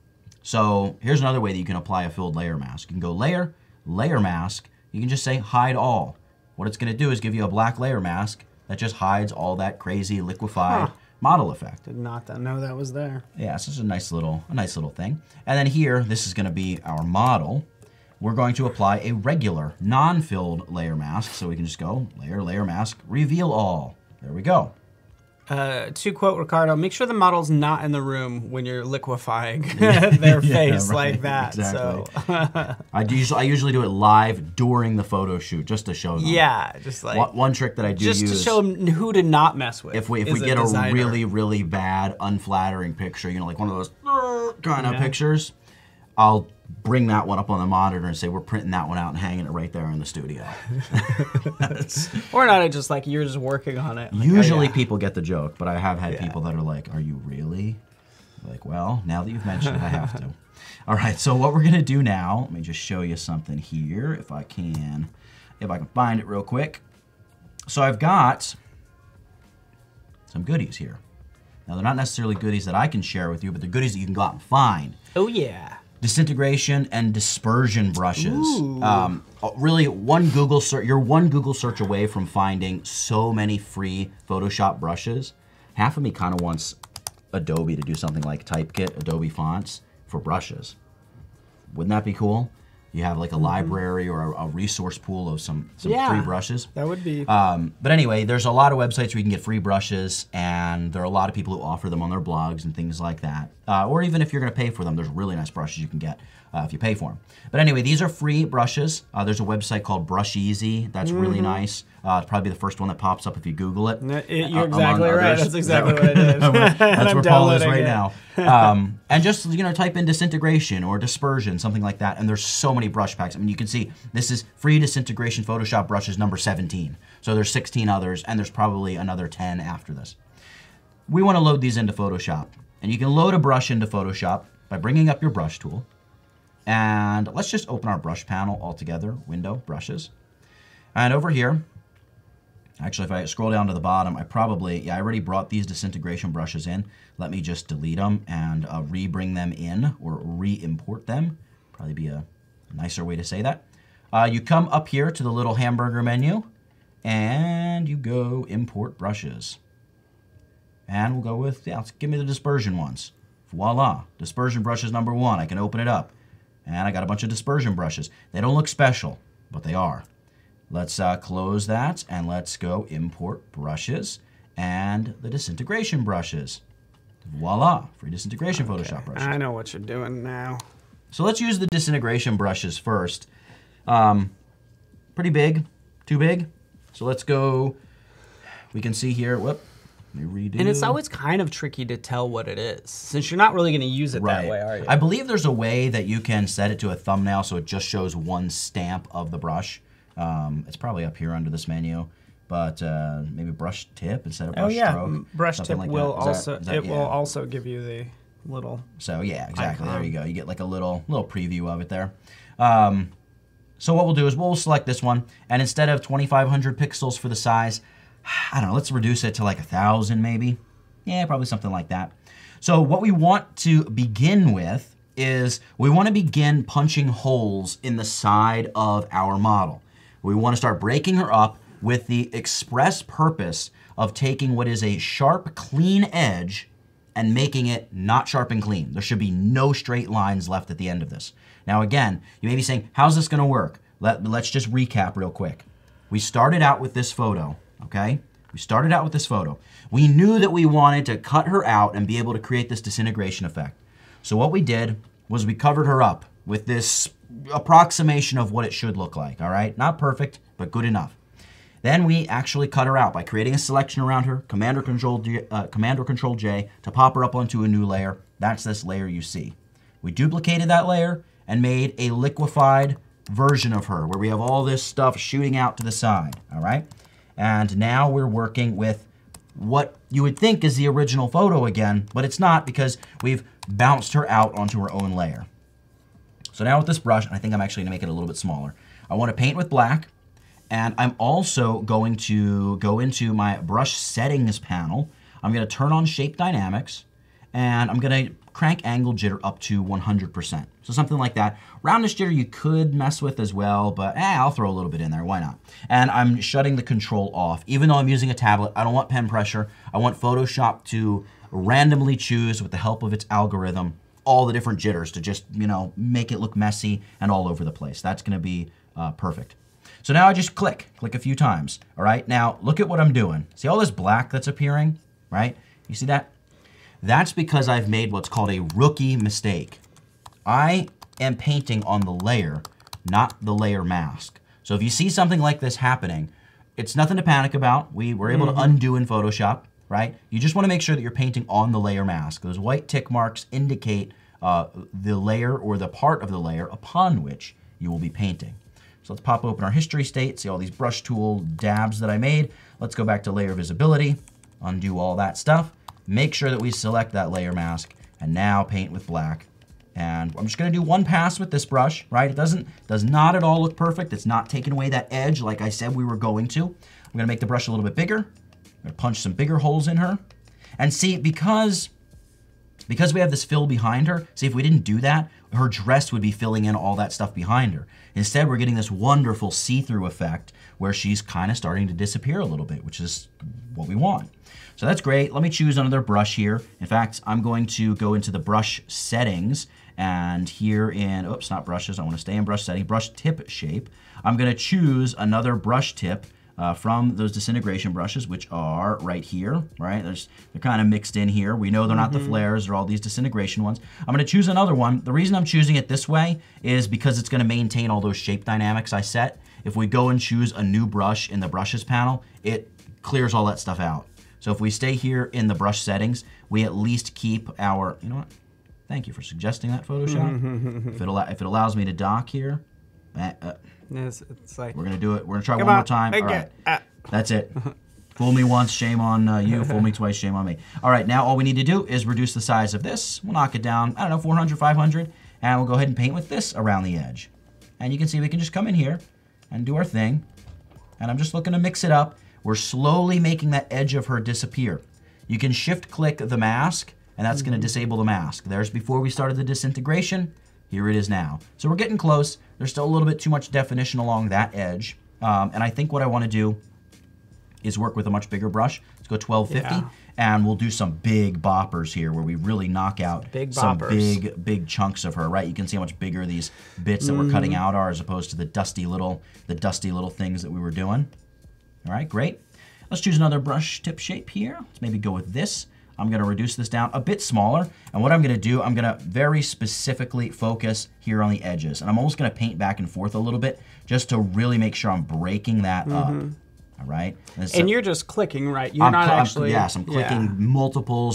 So here's another way that you can apply a filled layer mask. You can go layer, layer mask. You can just say hide all. What it's going to do is give you a black layer mask that just hides all that crazy liquefied model effect. Did not know that was there. Yeah, it's just a nice little thing. And then here, this is going to be our model. We're going to apply a regular, non-filled layer mask. So we can just go layer, layer mask, reveal all. There we go. To quote Ricardo, make sure the model's not in the room when you're liquefying their face like that. Exactly. So I usually do it live during the photo shoot just to show them. Yeah, just like one trick that I do just use to show them who to not mess with. If we get a really, really bad, unflattering picture, like one of those kind of pictures, I'll bring that one up on the monitor and say we're printing that one out and hanging it right there in the studio. Or not just like you're just working on it. Like, Usually people get the joke, but I have had people that are like, are you really? Like, well, now that you've mentioned it, I have to. All right, so what we're gonna do now, let me just show you something here if I can find it real quick. So I've got some goodies here. Now they're not necessarily goodies that I can share with you, but they're goodies that you can go out and find. Oh yeah. Disintegration and dispersion brushes. Really, your one Google search away from finding so many free Photoshop brushes. Half of me kind of wants Adobe to do something like Typekit, Adobe fonts for brushes. Wouldn't that be cool? you have like a library or a resource pool of some Yeah, free brushes. That would be. But anyway, there's a lot of websites where you can get free brushes, and there are a lot of people who offer them on their blogs and things like that. Or even if you're going to pay for them, there's really nice brushes you can get if you pay for them. But anyway, these are free brushes. There's a website called Brush Easy. That's really nice. It's probably the first one that pops up if you Google it. You're exactly right. That's exactly what it is. That's where Paul is right now. And just type in disintegration or dispersion, something like that, and there's so many brush packs. I mean, you can see this is free disintegration Photoshop brushes number 17. So there's 16 others, and there's probably another 10 after this. We want to load these into Photoshop, and you can load a brush into Photoshop by bringing up your brush tool. And let's just open our brush panel all together, window, brushes. And over here, actually, if I scroll down to the bottom, I already brought these disintegration brushes in. Let me just delete them and re-bring them in or re-import them. Probably be a nicer way to say that. You come up here to the little hamburger menu, and you go import brushes. And we'll go with, give me the dispersion ones. Voila, dispersion brushes number 1. I can open it up. And I got a bunch of dispersion brushes. They don't look special, but they are. Let's close that, and let's go import brushes and the disintegration brushes. Voila, free disintegration Photoshop brushes. I know what you're doing now. So let's use the disintegration brushes first. Pretty big, too big. So let's go, we can see here, whoop, let me redo. And it's always kind of tricky to tell what it is, since you're not really going to use it that way, are you? I believe there's a way that you can set it to a thumbnail so it just shows one stamp of the brush. It's probably up here under this menu, but maybe brush tip instead of brush stroke. Brush tip like will that. will also give you the little. So yeah, exactly. Icon. There you go. You get like a little preview of it there. So what we'll do is we'll select this one, and instead of 2,500 pixels for the size, I don't know, let's reduce it to like 1,000 maybe. Yeah, probably something like that. So what we want to begin with is we want to begin punching holes in the side of our model. We want to start breaking her up with the express purpose of taking what is a sharp, clean edge and making it not sharp and clean. There should be no straight lines left at the end of this. Now again, you may be saying, how's this going to work? Let's just recap real quick. We started out with this photo. Okay, we started out with this photo. We knew that we wanted to cut her out and be able to create this disintegration effect. So what we did was we covered her up with this approximation of what it should look like, all right? Not perfect, but good enough. Then we actually cut her out by creating a selection around her, Command or Control J to pop her up onto a new layer. That's this layer you see. We duplicated that layer and made a liquefied version of her where we have all this stuff shooting out to the side, all right? And now we're working with what you would think is the original photo again, but it's not because we've bounced her out onto her own layer. So now with this brush, and I think I'm actually gonna make it a little bit smaller, I wanna paint with black, and I'm also going to go into my brush settings panel. I'm gonna turn on shape dynamics, and I'm gonna crank angle jitter up to 100%. So something like that. Roundness jitter you could mess with as well, but I'll throw a little bit in there, why not? And I'm shutting the control off. Even though I'm using a tablet, I don't want pen pressure. I want Photoshop to randomly choose, with the help of its algorithm, all the different jitters to just, make it look messy and all over the place. That's gonna be perfect. So now I just click a few times, all right? Now look at what I'm doing. See all this black that's appearing, right? You see that? That's because I've made what's called a rookie mistake. I am painting on the layer, not the layer mask. So if you see something like this happening, it's nothing to panic about. We were able to undo in Photoshop, right? You just want to make sure that you're painting on the layer mask. Those white tick marks indicate the layer or the part of the layer upon which you will be painting. So let's pop open our history state, see all these brush tool dabs that I made. Let's go back to layer visibility, undo all that stuff. Make sure that we select that layer mask, and now paint with black. And I'm just gonna do one pass with this brush, right? It does not at all look perfect. It's not taking away that edge like I said we were going to. I'm gonna make the brush a little bit bigger. I'm gonna punch some bigger holes in her. And see, because we have this fill behind her, see if we didn't do that, her dress would be filling in all that stuff behind her. Instead, we're getting this wonderful see-through effect where she's kind of starting to disappear a little bit, which is what we want. So that's great. Let me choose another brush here. In fact, I'm going to go into the brush settings, and here in, oops, not brushes, I want to stay in brush setting, brush tip shape. I'm going to choose another brush tip from those disintegration brushes, which are right here, right? They're kind of mixed in here. We know they're not the flares, they're all these disintegration ones. I'm going to choose another one. The reason I'm choosing it this way is because it's going to maintain all those shape dynamics I set. If we go and choose a new brush in the brushes panel, it clears all that stuff out. So if we stay here in the brush settings, we at least keep our, you know what? Thank you for suggesting that, Photoshop. If it allows me to dock here, it's like, we're gonna do it. We're gonna try one more time. All right, that's it. Fool me once, shame on you. Fool me twice, shame on me. All right, now all we need to do is reduce the size of this. We'll knock it down, I don't know, 400, 500, and we'll go ahead and paint with this around the edge. And you can see we can just come in here and do our thing. And I'm just looking to mix it up. We're slowly making that edge of her disappear. You can shift-click the mask, and that's going to disable the mask. There's before we started the disintegration. Here it is now. So we're getting close. There's still a little bit too much definition along that edge. And I think what I want to do is work with a much bigger brush. Let's go 1250, and we'll do some big boppers here where we really knock out some big chunks of her, right? You can see how much bigger these bits that we're cutting out are as opposed to the dusty little things that we were doing. All right, great. Let's choose another brush tip shape here. Let's maybe go with this. I'm going to reduce this down a bit smaller. And what I'm going to do, I'm going to very specifically focus here on the edges. And I'm almost going to paint back and forth a little bit just to really make sure I'm breaking that up. All right. And you're just clicking, right? You're not actually. Yes, I'm clicking multiple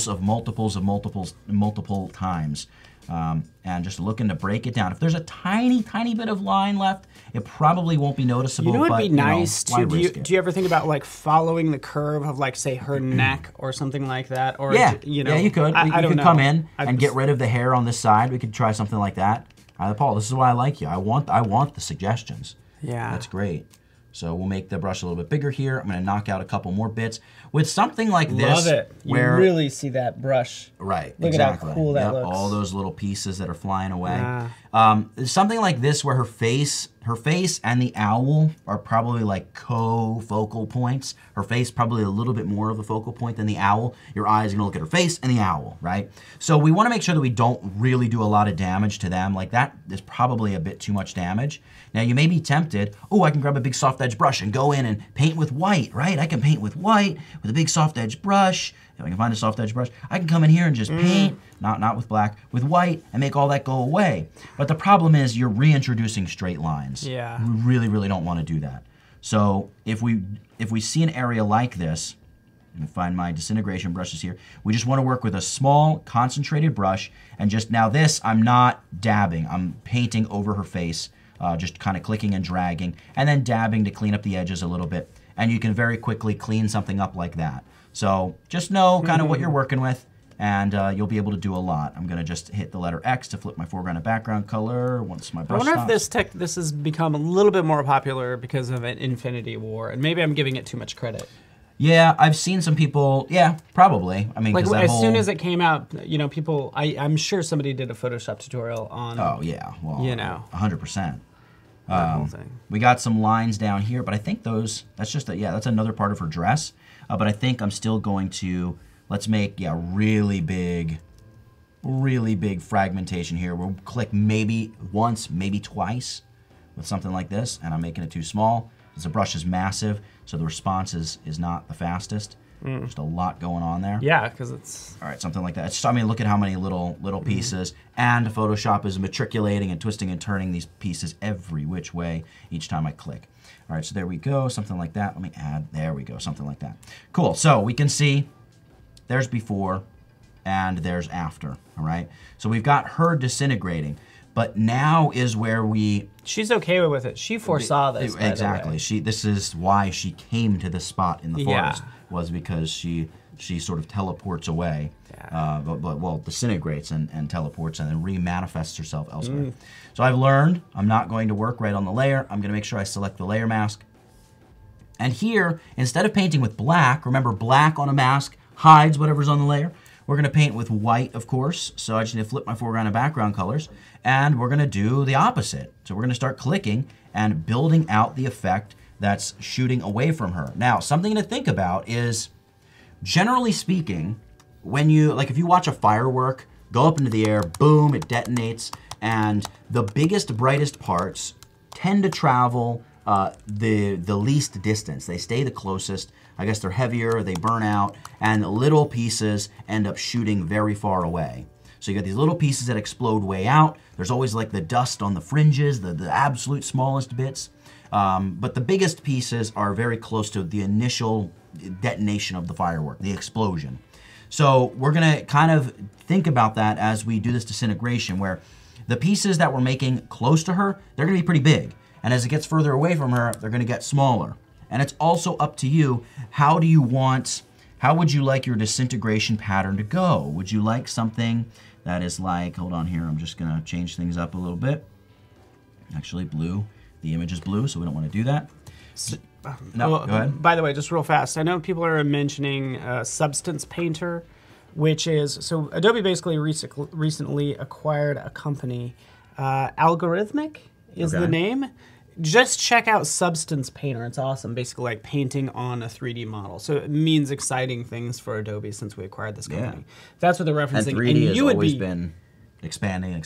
times. And just looking to break it down. If there's a tiny bit of line left, it probably won't be noticeable. You know what'd be nice too? Do you ever think about like following the curve of like, say, her neck or something like that? Or you know, yeah, you could. You could come in and get rid of the hair on this side. We could try something like that. Paul, this is why I like you. I want the suggestions. Yeah, that's great. So we'll make the brush a little bit bigger here. I'm going to knock out a couple more bits. With something like this, love it. You really see that brush. Right, Look exactly. at how cool that looks. All those little pieces that are flying away. Something like this where her face and the owl are probably like co-focal points. Her face probably a little bit more of a focal point than the owl. Your eyes are going to look at her face and the owl, right? So we want to make sure that we don't really do a lot of damage to them. Like that is probably a bit too much damage. Now you may be tempted, oh, I can grab a big soft edge brush and go in and paint with white, right? I can paint with white with a big soft edge brush. If I can find a soft edge brush, I can come in here and just paint, not with black, with white, and make all that go away. But the problem is you're reintroducing straight lines. Yeah. We really, really don't want to do that. So if we see an area like this, I'm gonna find my disintegration brushes here. We just want to work with a small concentrated brush, and just now this, I'm not dabbing. I'm painting over her face, just kind of clicking and dragging, and then dabbing to clean up the edges a little bit. And you can very quickly clean something up like that. So just know kind of what you're working with, and you'll be able to do a lot. I'm going to just hit the letter X to flip my foreground and background color once my brush stops. I wonder if this has become a little bit more popular because of an Infinity War, and maybe I'm giving it too much credit. Yeah, I've seen some people, yeah, probably. I mean, like as soon as it came out, you know, people, I'm sure somebody did a Photoshop tutorial on, oh yeah, well, you know, 100%. We got some lines down here, but I think that's just that's another part of her dress. But I think I'm still going to, let's make, really big fragmentation here. We'll click maybe once, maybe twice with something like this, and I'm making it too small because the brush is massive, so the response is not the fastest. Just a lot going on there. Yeah, because it's... All right, something like that. I mean, look at how many little pieces. And Photoshop is matriculating and twisting and turning these pieces every which way each time I click. All right, so there we go, something like that. Let me add, there we go, something like that. Cool, so we can see there's before and there's after, all right? So we've got her disintegrating, but now is where we... She's okay with it. She foresaw this, exactly. This is why she came to this spot in the forest, was because she sort of teleports away, well, disintegrates and teleports and then remanifests herself elsewhere. So I've learned I'm not going to work right on the layer. I'm going to make sure I select the layer mask. And here, instead of painting with black, remember black on a mask hides whatever's on the layer. We're going to paint with white, of course. So I just need to flip my foreground and background colors. And we're going to do the opposite. So we're going to start clicking and building out the effect that's shooting away from her. Now, something to think about is, generally speaking, when you, like if you watch a firework go up into the air, boom, it detonates, and the biggest, brightest parts tend to travel the least distance. They stay the closest. I guess they're heavier, they burn out, and little pieces end up shooting very far away. So you got these little pieces that explode way out. There's always like the dust on the fringes, the absolute smallest bits. But the biggest pieces are very close to the initial detonation of the firework, the explosion. So we're gonna kind of think about that as we do this disintegration, where the pieces that we're making close to her, they're gonna be pretty big. And as it gets further away from her, they're gonna get smaller. And it's also up to you, how would you like your disintegration pattern to go? Would you like something that is like, hold on here, I'm just gonna change things up a little bit. Actually, blue, the image is blue, so we don't wanna do that. No, well, go ahead. By the way, just real fast, I know people are mentioning Substance Painter, which is, so Adobe basically recently acquired a company, Algorithmic is the name. Just check out Substance Painter. It's awesome. Basically like painting on a 3D model. So it means exciting things for Adobe since we acquired this company. Yeah. That's what they're referencing. And 3D has always be, been expanding in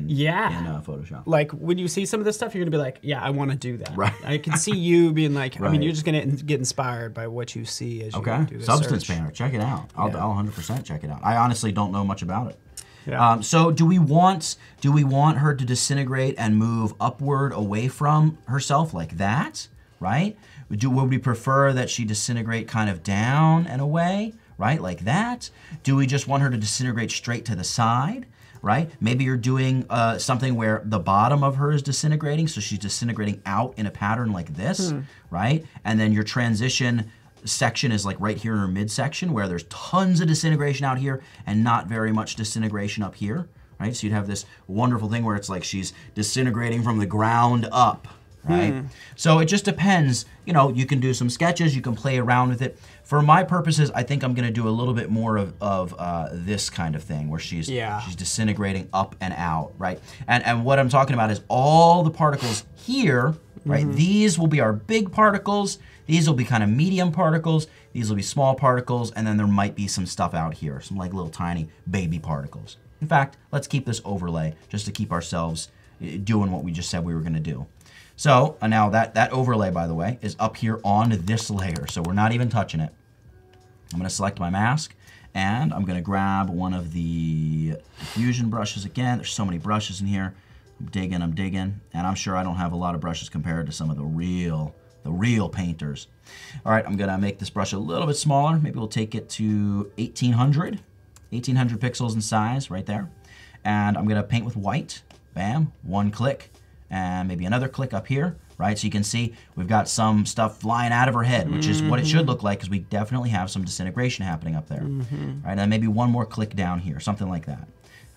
Photoshop. Like when you see some of this stuff, you're gonna be like, yeah, I want to do that. Right. I can see you being like, Right. I mean, you're just gonna get inspired by what you see as you do the Substance search. Painter, check it out. I'll 100% check it out. I honestly don't know much about it. Yeah. So do we want her to disintegrate and move upward away from herself like that, right? Would we prefer that she disintegrate kind of down and away, right, like that? Do we just want her to disintegrate straight to the side, right? Maybe you're doing something where the bottom of her is disintegrating, so she's disintegrating out in a pattern like this, right? And then your transition section is like right here in her midsection where there's tons of disintegration out here and not very much disintegration up here, right? So you'd have this wonderful thing where it's like she's disintegrating from the ground up, right? So it just depends. You know, you can do some sketches, you can play around with it. For my purposes, I think I'm gonna do a little bit more of this kind of thing where she's disintegrating up and out, right? And what I'm talking about is all the particles here, right? These will be our big particles. These will be kind of medium particles. These will be small particles. And then there might be some stuff out here, some like little tiny baby particles. In fact, let's keep this overlay just to keep ourselves doing what we just said we were gonna do. So now that overlay, by the way, is up here on this layer. So we're not even touching it. I'm gonna select my mask and I'm gonna grab one of the diffusion brushes again. There's so many brushes in here. I'm digging, and I'm sure I don't have a lot of brushes compared to some of the real painters. All right, I'm gonna make this brush a little bit smaller. Maybe we'll take it to 1800 pixels in size right there. And I'm gonna paint with white, bam, one click, and maybe another click up here, right? So you can see we've got some stuff flying out of her head, which is what it should look like because we definitely have some disintegration happening up there. Right, and then maybe one more click down here, something like that.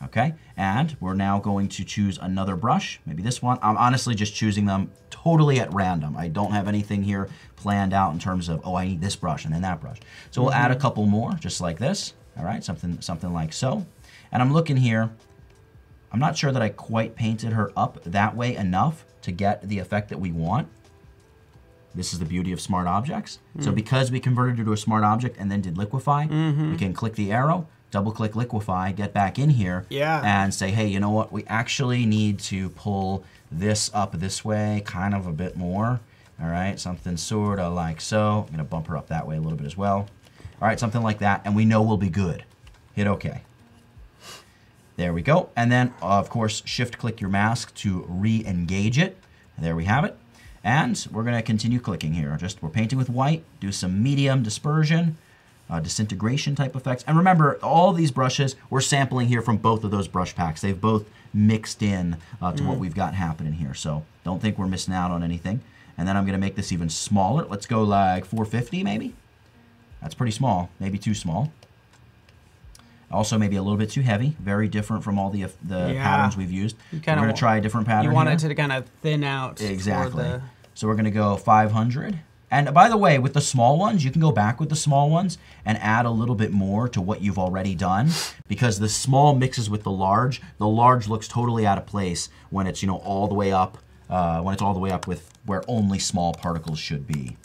Okay, and we're now going to choose another brush, maybe this one. I'm honestly just choosing them totally at random. I don't have anything here planned out in terms of, oh, I need this brush and then that brush. So we'll add a couple more, just like this, all right, something like so. And I'm looking here, I'm not sure that I quite painted her up that way enough to get the effect that we want. This is the beauty of smart objects. So because we converted her to a smart object and then did liquefy, we can click the arrow, double click liquefy, get back in here and say, hey, you know what? We actually need to pull this up this way kind of a bit more. All right, something sort of like so. I'm gonna bump her up that way a little bit as well. All right, something like that, and we know we'll be good. Hit OK. There we go. And then, of course, shift-click your mask to re-engage it. There we have it. And we're gonna continue clicking here. We're painting with white, do some medium dispersion, disintegration type effects. And remember, all these brushes, we're sampling here from both of those brush packs. They've both mixed in to what we've got happening here. So don't think we're missing out on anything. And then I'm gonna make this even smaller. Let's go like 450 maybe. That's pretty small, maybe too small. Also maybe a little bit too heavy, very different from all the patterns we've used. We're gonna try a different pattern. You want here. it to kind of thin out. Exactly. So we're gonna go 500. And by the way, with the small ones, you can go back with the small ones and add a little bit more to what you've already done, because the small mixes with the large. The large looks totally out of place when it's, you know, all the way up, with where only small particles should be.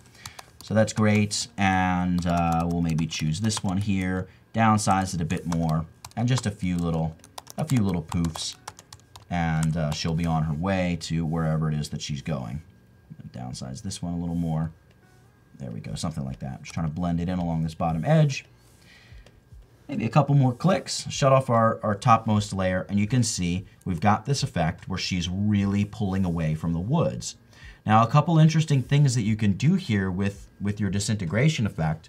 So that's great, and we'll maybe choose this one here, downsize it a bit more, and just a few little poofs, and she'll be on her way to wherever it is that she's going. Downsize this one a little more. There we go, something like that. Just trying to blend it in along this bottom edge. Maybe a couple more clicks, shut off our topmost layer, and you can see we've got this effect where she's really pulling away from the woods. Now, a couple interesting things that you can do here with your disintegration effect.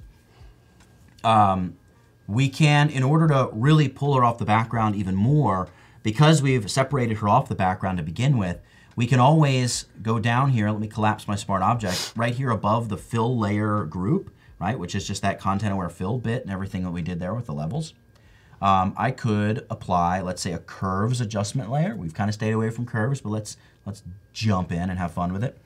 We can, in order to really pull her off the background even more, because we've separated her off the background to begin with, we can always go down here. Let me collapse my smart object right here above the fill layer group, right, which is just that content aware fill bit and everything that we did there with the levels. I could apply, let's say, a curves adjustment layer. We've kind of stayed away from curves, but let's jump in and have fun with it.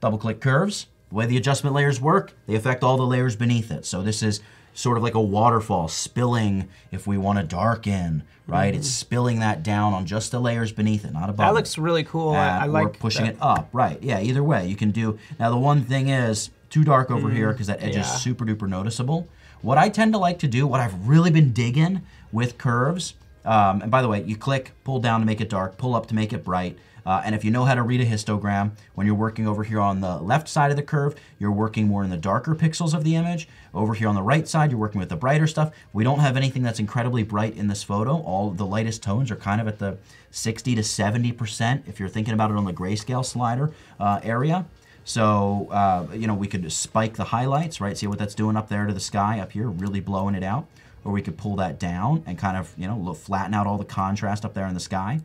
Double click curves. The way the adjustment layers work, they affect all the layers beneath it. So this is sort of like a waterfall spilling if we want to darken, right? It's spilling that down on just the layers beneath it, not above. That looks really cool. I like or pushing it up, right? Yeah, either way you can do. Now the one thing is too dark over here because that edge is super duper noticeable. What I tend to like to do, what I've really been digging with curves, and by the way, you click, pull down to make it dark, pull up to make it bright. And if you know how to read a histogram, when you're working over here on the left side of the curve, you're working more in the darker pixels of the image. Over here on the right side, you're working with the brighter stuff. We don't have anything that's incredibly bright in this photo. All the lightest tones are kind of at the 60 to 70% if you're thinking about it on the grayscale slider area. So, you know, we could spike the highlights, right? See what that's doing up there to the sky up here, really blowing it out. Or we could pull that down and kind of, you know, flatten out all the contrast up there in the sky.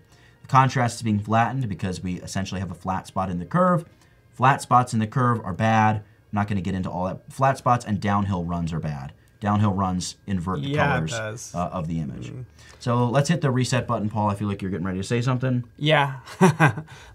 Contrast is being flattened because we essentially have a flat spot in the curve. Flat spots in the curve are bad. I'm not going to get into all that. Flat spots and downhill runs are bad. Downhill runs invert the colors of the image. So let's hit the reset button, Paul. I feel like you're getting ready to say something. Yeah,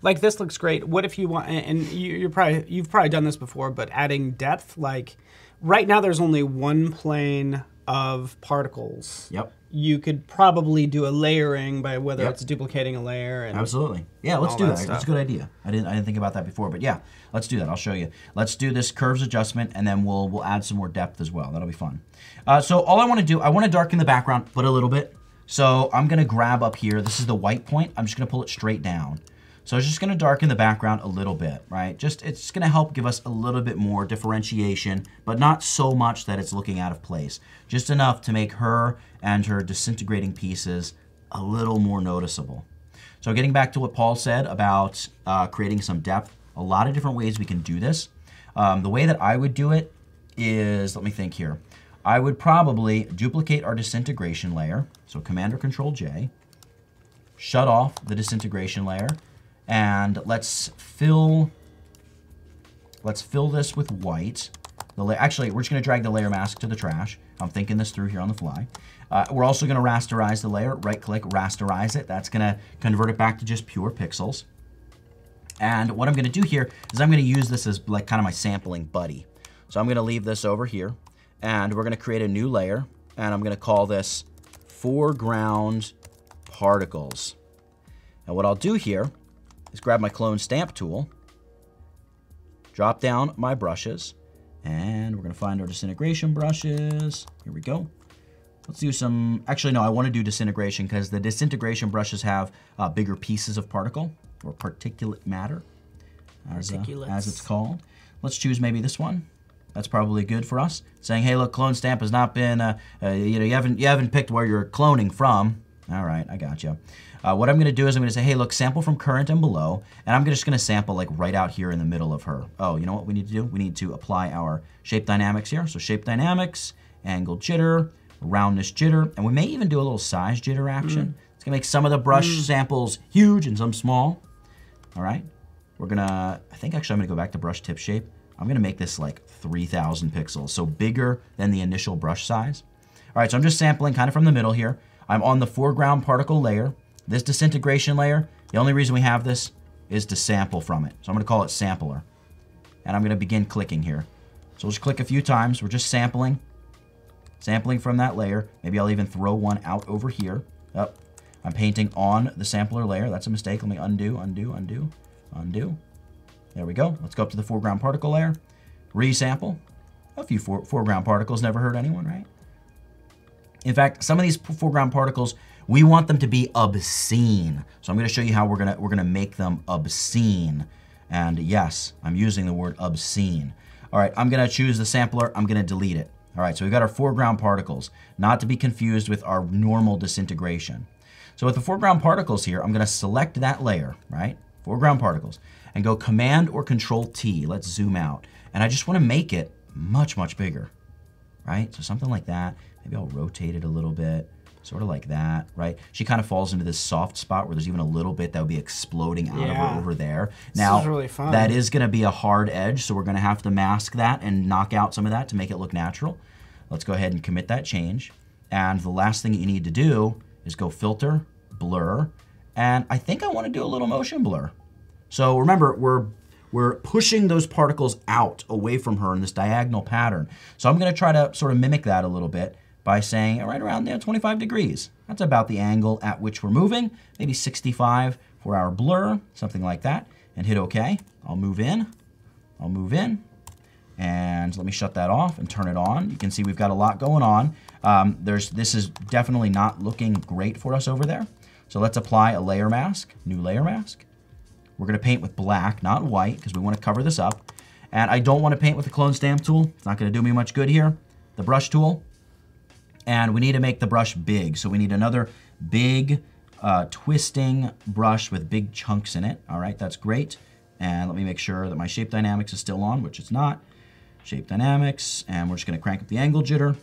like this looks great. What if you want? And you've probably done this before, but adding depth. Like right now, there's only one plane of particles. Yep. You could probably do a layering by whether it's duplicating a layer. And absolutely. Yeah, let's do that. That's a good idea. I didn't think about that before, but yeah, let's do that. I'll show you. Let's do this curves adjustment, and then we'll add some more depth as well. That'll be fun. So all I want to do, I want to darken the background, but a little bit. So I'm going to grab up here. This is the white point. I'm just going to pull it straight down. So it's just going to darken the background a little bit, right? It's going to help give us a little bit more differentiation, but not so much that it's looking out of place. Just enough to make her and her disintegrating pieces a little more noticeable. So getting back to what Paul said about creating some depth, a lot of different ways we can do this. The way that I would do it is, let me think here. I would probably duplicate our disintegration layer. So Command or Control J, shut off the disintegration layer, and let's fill this with white. Actually, we're just going to drag the layer mask to the trash. I'm thinking this through here on the fly. We're also going to rasterize the layer. Right-click, rasterize it. That's going to convert it back to just pure pixels. And what I'm going to do here is I'm going to use this as like kind of my sampling buddy. So I'm going to leave this over here, and we're going to create a new layer, and I'm going to call this Foreground Particles. And what I'll do here is grab my clone stamp tool, drop down my brushes, and we're going to find our disintegration brushes. Here we go. Let's do some, actually no, I want to do disintegration because the disintegration brushes have bigger pieces of particle, or particulate matter, as it's called. Let's choose maybe this one. That's probably good for us. Saying, hey, look, clone stamp has not been, you haven't picked where you're cloning from. All right, I got you. What I'm going to do is I'm going to say, hey, look, sample from current and below, and I'm just going to sample like right out here in the middle of her. Oh, you know what we need to do? We need to apply our shape dynamics here. So shape dynamics, angle jitter, roundness jitter, and we may even do a little size jitter action. It's going to make some of the brush samples huge and some small. All right, we're going to, I think actually I'm going to go back to brush tip shape. I'm going to make this like 3,000 pixels, so bigger than the initial brush size. All right, so I'm just sampling kind of from the middle here. I'm on the foreground particle layer. This disintegration layer, the only reason we have this is to sample from it. So I'm going to call it sampler. And I'm going to begin clicking here. So we'll just click a few times. We're just sampling from that layer. Maybe I'll even throw one out over here. Oh, I'm painting on the sampler layer. That's a mistake. Let me undo, undo, undo, undo. There we go. Let's go up to the foreground particle layer. Resample. A few foreground particles never hurt anyone, right? In fact, some of these foreground particles, we want them to be obscene. So I'm going to show you how we're gonna make them obscene. And yes, I'm using the word obscene. All right, I'm going to choose the sampler. I'm going to delete it. All right, so we've got our foreground particles, not to be confused with our normal disintegration. So with the foreground particles here, I'm going to select that layer, right? Foreground particles, and go Command or Control T. Let's zoom out. And I just want to make it much, much bigger, right? So something like that. Maybe I'll rotate it a little bit, sort of like that, right? She kind of falls into this soft spot where there's even a little bit that would be exploding out of her over there. Now, this is really fun. That is going to be a hard edge, so we're going to have to mask that and knock out some of that to make it look natural. Let's go ahead and commit that change. And the last thing you need to do is go Filter, Blur, and I think I want to do a little motion blur. So remember, we're pushing those particles out away from her in this diagonal pattern. So I'm going to try to sort of mimic that a little bit by saying right around there, 25 degrees. That's about the angle at which we're moving. Maybe 65 for our blur, something like that. And hit OK. I'll move in. I'll move in. And let me shut that off and turn it on. You can see we've got a lot going on. This is definitely not looking great for us over there. So let's apply a layer mask, new layer mask. We're going to paint with black, not white, because we want to cover this up. And I don't want to paint with the clone stamp tool. It's not going to do me much good here. The brush tool. And we need to make the brush big. So we need another big twisting brush with big chunks in it. All right, that's great. And let me make sure that my shape dynamics is still on, which it's not. Shape dynamics, and we're just going to crank up the angle jitter.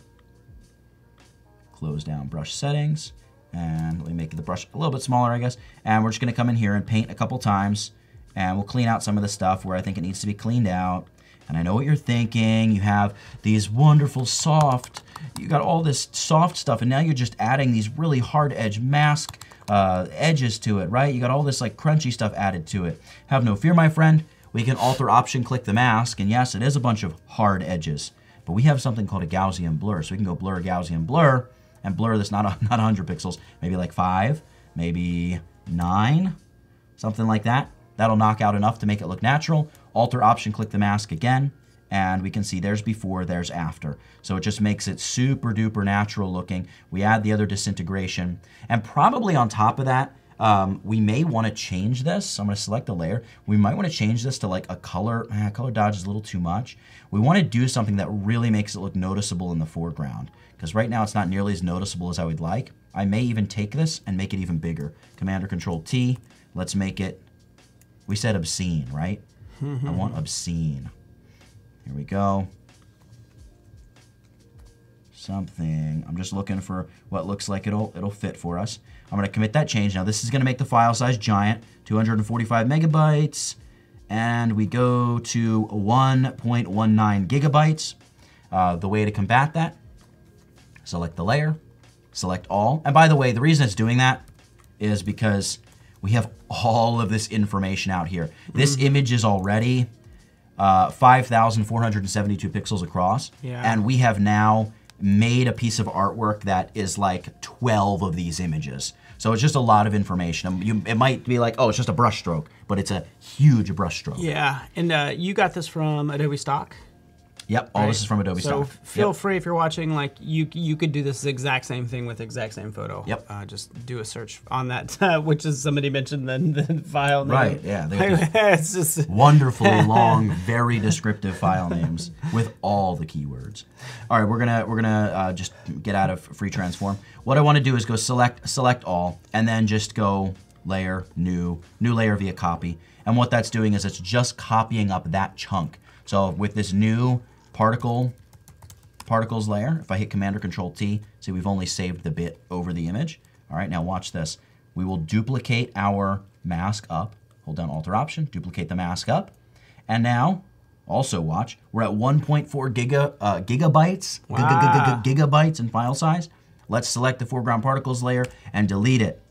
Close down brush settings. And let me make the brush a little bit smaller, I guess. And we're just going to come in here and paint a couple times. And we'll clean out some of the stuff where I think it needs to be cleaned out. And I know what you're thinking. You have these wonderful soft, you got all this soft stuff, and now you're just adding these really hard edge mask edges to it, right? You got all this like crunchy stuff added to it. Have no fear, my friend. We can Alt-Option click the mask, and yes, it is a bunch of hard edges. But we have something called a Gaussian blur. So we can go blur, Gaussian blur, and blur this not 100 pixels, maybe like 5, maybe 9, something like that. That'll knock out enough to make it look natural. Alt-Option click the mask again, and we can see there's before, there's after. So it just makes it super duper natural looking. We add the other disintegration, and probably on top of that, we may want to change this. So I'm going to select the layer. We might want to change this to like a color. Color dodge is a little too much. We want to do something that really makes it look noticeable in the foreground, because right now it's not nearly as noticeable as I would like. I may even take this and make it even bigger. Command or Control T. Let's make it, we said obscene, right? I want obscene. Here we go. Something. I'm just looking for what looks like it'll fit for us. I'm going to commit that change. Now this is going to make the file size giant, 245 megabytes, and we go to 1.19 gigabytes. The way to combat that, select the layer, select all. And by the way, the reason it's doing that is because we have all of this information out here. This image is already 5,472 pixels across, and we have now made a piece of artwork that is like 12 of these images. So it's just a lot of information. It might be like, oh, it's just a brush stroke, but it's a huge brush stroke. Yeah, and you got this from Adobe Stock? Yep, all this is from Adobe Stock. So feel free, if you're watching, like you could do this exact same thing with the exact same photo. Yep. Just do a search on that, which is somebody mentioned the file name. Right, yeah. It's just wonderfully long, very descriptive file names with all the keywords. All right, we're gonna just get out of free transform. What I want to do is go select all, and then just go layer, new layer via copy. And what that's doing is it's just copying up that chunk. So with this new particles layer, if I hit Command or Control T, see we've only saved the bit over the image. All right, now watch this. We will duplicate our mask up. Hold down Alt-Option, duplicate the mask up. And now, also watch, we're at 1.4 gigabytes, wow. gigabytes in file size. Let's select the foreground particles layer and delete it.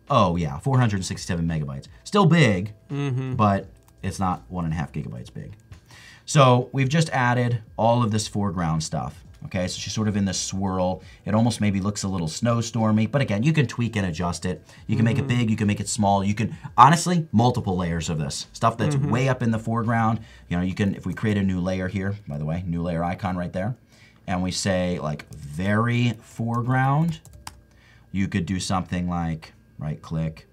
Oh yeah, 467 megabytes. Still big, but it's not 1.5 gigabytes big. So we've just added all of this foreground stuff. Okay, so she's sort of in this swirl. It almost maybe looks a little snowstormy, but again, you can tweak and adjust it. You can make it big, you can make it small. You can, honestly, multiple layers of this. Stuff that's way up in the foreground. You know, you can, if we create a new layer here, by the way, new layer icon right there, and we say like very foreground, you could do something like right click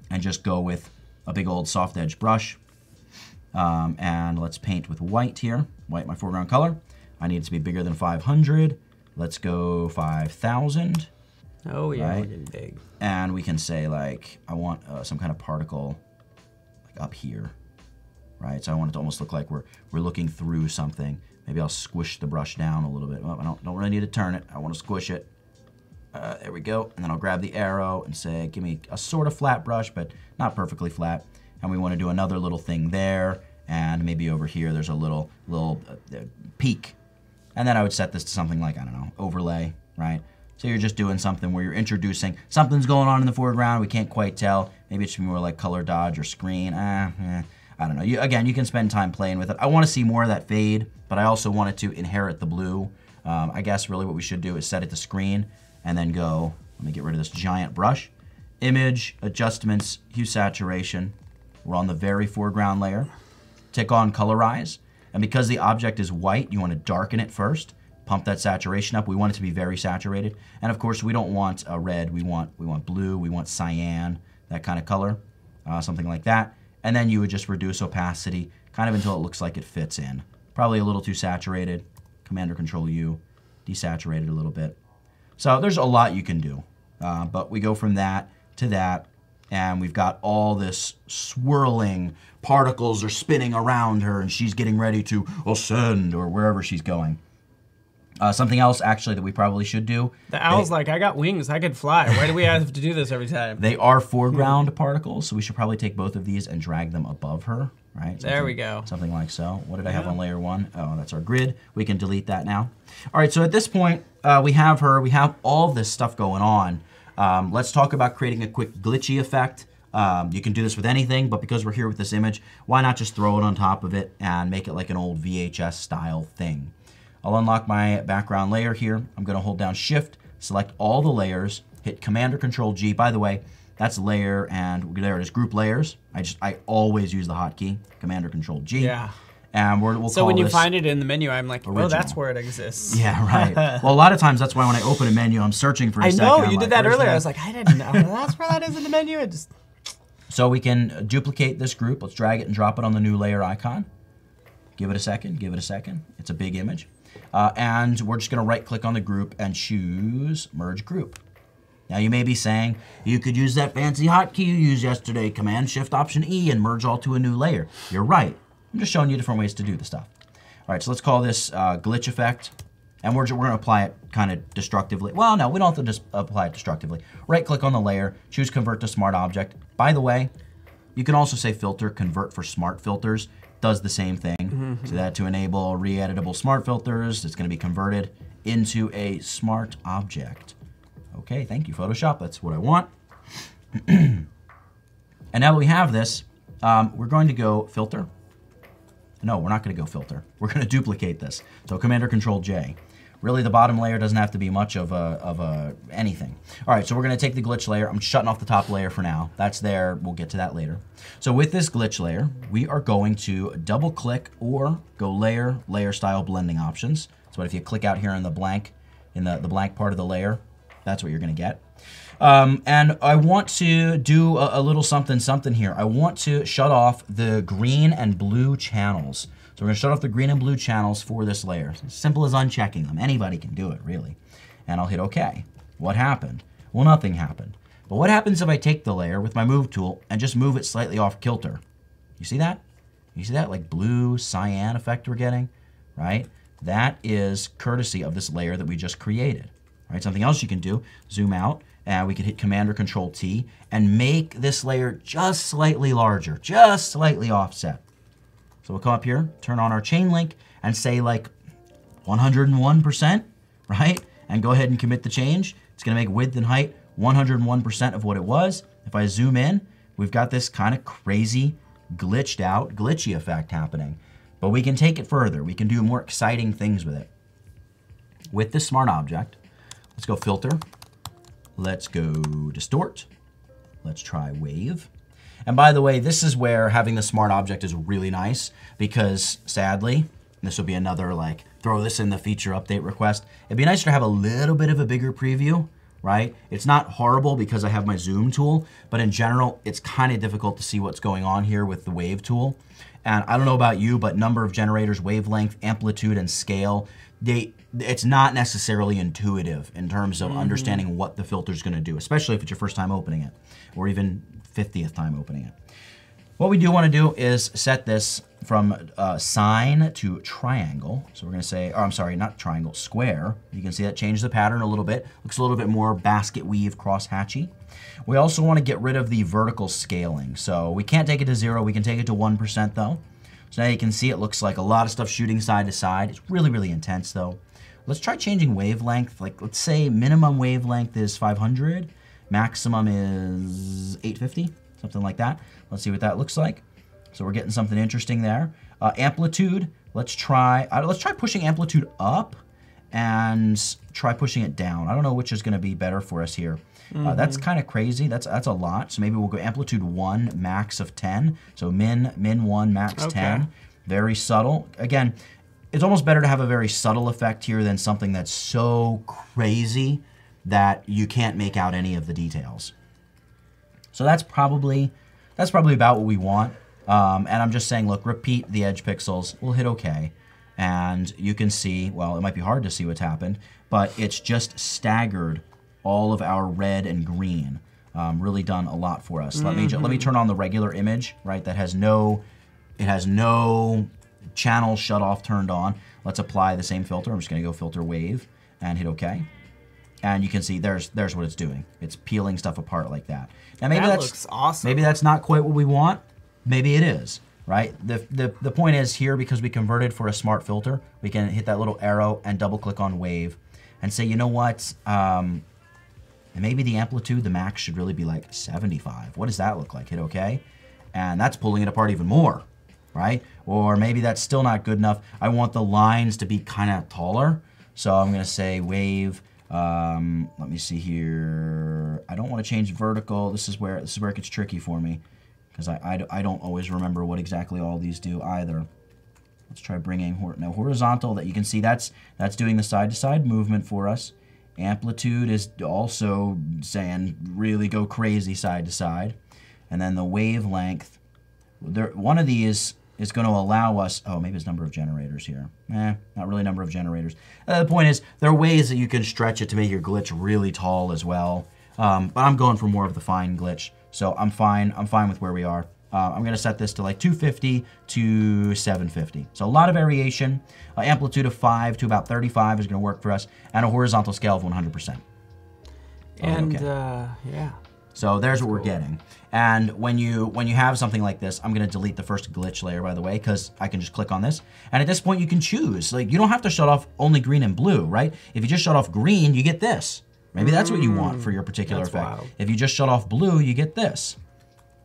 and just go with a big old soft edge brush. And let's paint with white here, white my foreground color. I need it to be bigger than 500. Let's go 5,000. Oh yeah, right? we're getting big. And we can say like, I want some kind of particle like up here, right? So I want it to almost look like we're looking through something. Maybe I'll squish the brush down a little bit. Well, I don't really need to turn it. I want to squish it. There we go. And then I'll grab the arrow and say, give me a sort of flat brush, but not perfectly flat. And we want to do another little thing there. And maybe over here, there's a little peak. And then I would set this to something like, I don't know, overlay, right? So you're just doing something where you're introducing, something's going on in the foreground, we can't quite tell. Maybe it should be more like color dodge or screen. I don't know. Again, you can spend time playing with it. I want to see more of that fade, but I also want it to inherit the blue. I guess really what we should do is set it to screen and then go, let me get rid of this giant brush. Image, adjustments, hue saturation. We're on the very foreground layer. Tick on colorize. And because the object is white, you want to darken it first. Pump that saturation up. We want it to be very saturated. And of course, we don't want a red. We want blue. We want cyan, that kind of color, something like that. And then you would just reduce opacity kind of until it looks like it fits in. Probably a little too saturated. Command or Control U, desaturate it a little bit. So there's a lot you can do. But we go from that to that. And we've got all this swirling particles are spinning around her, and she's getting ready to ascend or wherever she's going. Something else, actually, that we probably should do. The owl's like, I got wings, I could fly. Why do we have to do this every time? They are foreground particles, so we should probably take both of these and drag them above her, right? There we go. Something like so. What did I have on layer 1? Oh, that's our grid. We can delete that now. All right, so at this point, we have her. We have all this stuff going on. Let's talk about creating a quick glitchy effect. You can do this with anything, but because we're here with this image, why not just throw it on top of it and make it like an old VHS style thing. I'll unlock my background layer here. I'm going to hold down Shift, select all the layers, hit Command or Control G. By the way, that's layer, and there it is, group layers. I always use the hotkey, Command or Control G. Yeah. And we'll so call when you this find it in the menu, I'm like, original. oh, that's where it exists. Yeah, right. Well, a lot of times that's why when I open a menu, I'm searching for a second. I know, you did that earlier. I was like, I didn't know. That's where that is in the menu. It just... So we can duplicate this group. Let's drag it and drop it on the new layer icon. Give it a second, give it a second. It's a big image. And we're just gonna right click on the group and choose Merge Group. Now you may be saying, you could use that fancy hotkey you used yesterday, Command Shift Option E, and merge all to a new layer. You're right. I'm just showing you different ways to do the stuff. All right, so let's call this glitch effect. And we're gonna apply it kind of destructively. Well, no, we don't have to just apply it destructively. Right click on the layer, choose Convert to Smart Object. By the way, you can also say Filter, Convert for Smart Filters. Does the same thing. So that to enable re-editable smart filters, it's gonna be converted into a smart object. Okay, thank you, Photoshop, that's what I want. And now that we have this, we're going to go Filter. No, we're not gonna go Filter. We're gonna duplicate this. So Command or Control J. Really, the bottom layer doesn't have to be much of anything. All right, so we're gonna take the glitch layer. I'm shutting off the top layer for now. That's there, we'll get to that later. So with this glitch layer, we are going to double click or go layer, layer style blending options. So if you click out here in the blank part of the layer, that's what you're gonna get. And I want to do a little something here. I want to shut off the green and blue channels. So we're gonna shut off the green and blue channels for this layer. It's as simple as unchecking them. Anybody can do it, really. And I'll hit OK. What happened? Well, nothing happened. But what happens if I take the layer with my move tool and just move it slightly off kilter? You see that? You see that like blue cyan effect we're getting, right? That is courtesy of this layer that we just created, right? Something else you can do, zoom out, and we can hit Command or Control T and make this layer just slightly larger, just slightly offset. So we'll come up here, turn on our chain link, and say like 101%, right? And go ahead and commit the change. It's gonna make width and height 101% of what it was. If I zoom in, we've got this kind of crazy, glitched out, glitchy effect happening. But we can take it further. We can do more exciting things with it. With this smart object, let's go filter. Let's go distort. Let's try wave. And by the way, this is where having the smart object is really nice because sadly, this will be another like throw this in the feature update request. It'd be nicer to have a little bit of a bigger preview, right? It's not horrible because I have my zoom tool, but in general, it's kind of difficult to see what's going on here with the wave tool. And I don't know about you, but number of generators, wavelength, amplitude, and scale, it's not necessarily intuitive in terms of understanding what the filter is going to do, especially if it's your first time opening it, or even 50th time opening it. What we do want to do is set this from sine to triangle. So we're going to say, oh, I'm sorry, not triangle, square. You can see that changed the pattern a little bit. Looks a little bit more basket weave cross hatchy. We also want to get rid of the vertical scaling. So we can't take it to 0. We can take it to 1% though. So now you can see it looks like a lot of stuff shooting side to side. It's really, really intense though. Let's try changing wavelength. Like let's say minimum wavelength is 500. Maximum is 850, something like that. Let's see what that looks like. So we're getting something interesting there. Amplitude, let's try pushing amplitude up and try pushing it down. I don't know which is gonna be better for us here. That's kind of crazy, that's a lot. So maybe we'll go amplitude 1, max of 10. So min 1, max 10. Very subtle. Again, it's almost better to have a very subtle effect here than something that's so crazy that you can't make out any of the details. So that's probably about what we want. And I'm just saying, look, repeat the edge pixels. We'll hit OK. And you can see, well, it might be hard to see what's happened, but it's just staggered all of our red and green. Really done a lot for us. Let me turn on the regular image, right? That has no channel shut off turned on. Let's apply the same filter. I'm just going to go filter wave and hit OK. And you can see there's what it's doing. It's peeling stuff apart like that. Now maybe that looks awesome. Maybe that's not quite what we want. Maybe it is, right? The point is here, because we converted for a smart filter, we can hit that little arrow and double click on wave and say, you know what? Maybe the amplitude, the max should really be like 75. What does that look like? Hit OK. And that's pulling it apart even more, right? Or maybe that's still not good enough. I want the lines to be kind of taller. So I'm going to say wave. Let me see here. I don't want to change vertical. This is where it gets tricky for me because I don't always remember what exactly all these do either. Let's try bringing horizontal. That you can see that's doing the side-to-side movement for us. Amplitude is also saying really go crazy side to side, and then the wavelength. One of these is going to allow us, oh, maybe it's number of generators here. Not really number of generators. The point is, there are ways that you can stretch it to make your glitch really tall as well. But I'm going for more of the fine glitch, so I'm fine with where we are. I'm going to set this to like 250 to 750. So a lot of variation. Amplitude of 5 to about 35 is going to work for us, and a horizontal scale of 100%. And yeah. So there's what we're getting. And when you have something like this, I'm going to delete the first glitch layer, by the way, because I can just click on this. And at this point, you can choose. Like, you don't have to shut off only green and blue, right? If you just shut off green, you get this. Maybe that's what you want for your particular effect. Wild. If you just shut off blue, you get this,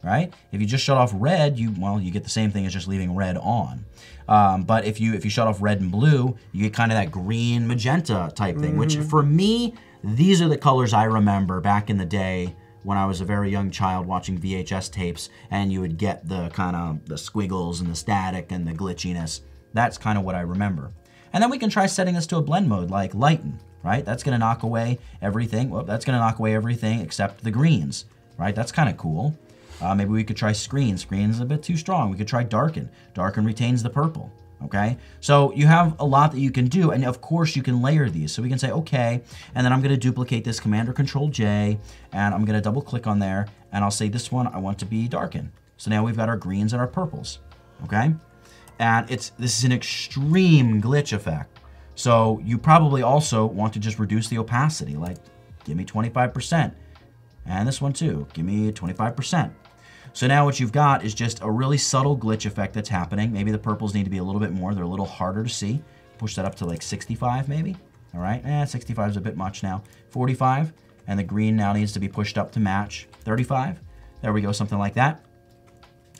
right? If you just shut off red, you get the same thing as just leaving red on. But if you shut off red and blue, you get kind of that green magenta type thing, which for me, these are the colors I remember back in the day when I was a very young child watching VHS tapes, and you would get the kind of the squiggles and the static and the glitchiness. That's kind of what I remember. And then we can try setting this to a blend mode like lighten, right? That's going to knock away everything. Well, that's going to knock away everything except the greens, right? That's kind of cool. Maybe we could try screen. Screen's a bit too strong. We could try darken. Darken retains the purple. Okay, so you have a lot that you can do, and of course you can layer these. So we can say, okay, and then I'm going to duplicate this Command or Control J, and I'm going to double click on there, and I'll say this one I want to be darken. So now we've got our greens and our purples, okay? And this is an extreme glitch effect. So you probably also want to just reduce the opacity, like give me 25%. And this one too, give me 25%. So now what you've got is just a really subtle glitch effect that's happening. Maybe the purples need to be a little bit more. They're a little harder to see. Push that up to like 65 maybe. All right, 65 is a bit much now. 45, and the green now needs to be pushed up to match. 35, there we go, something like that.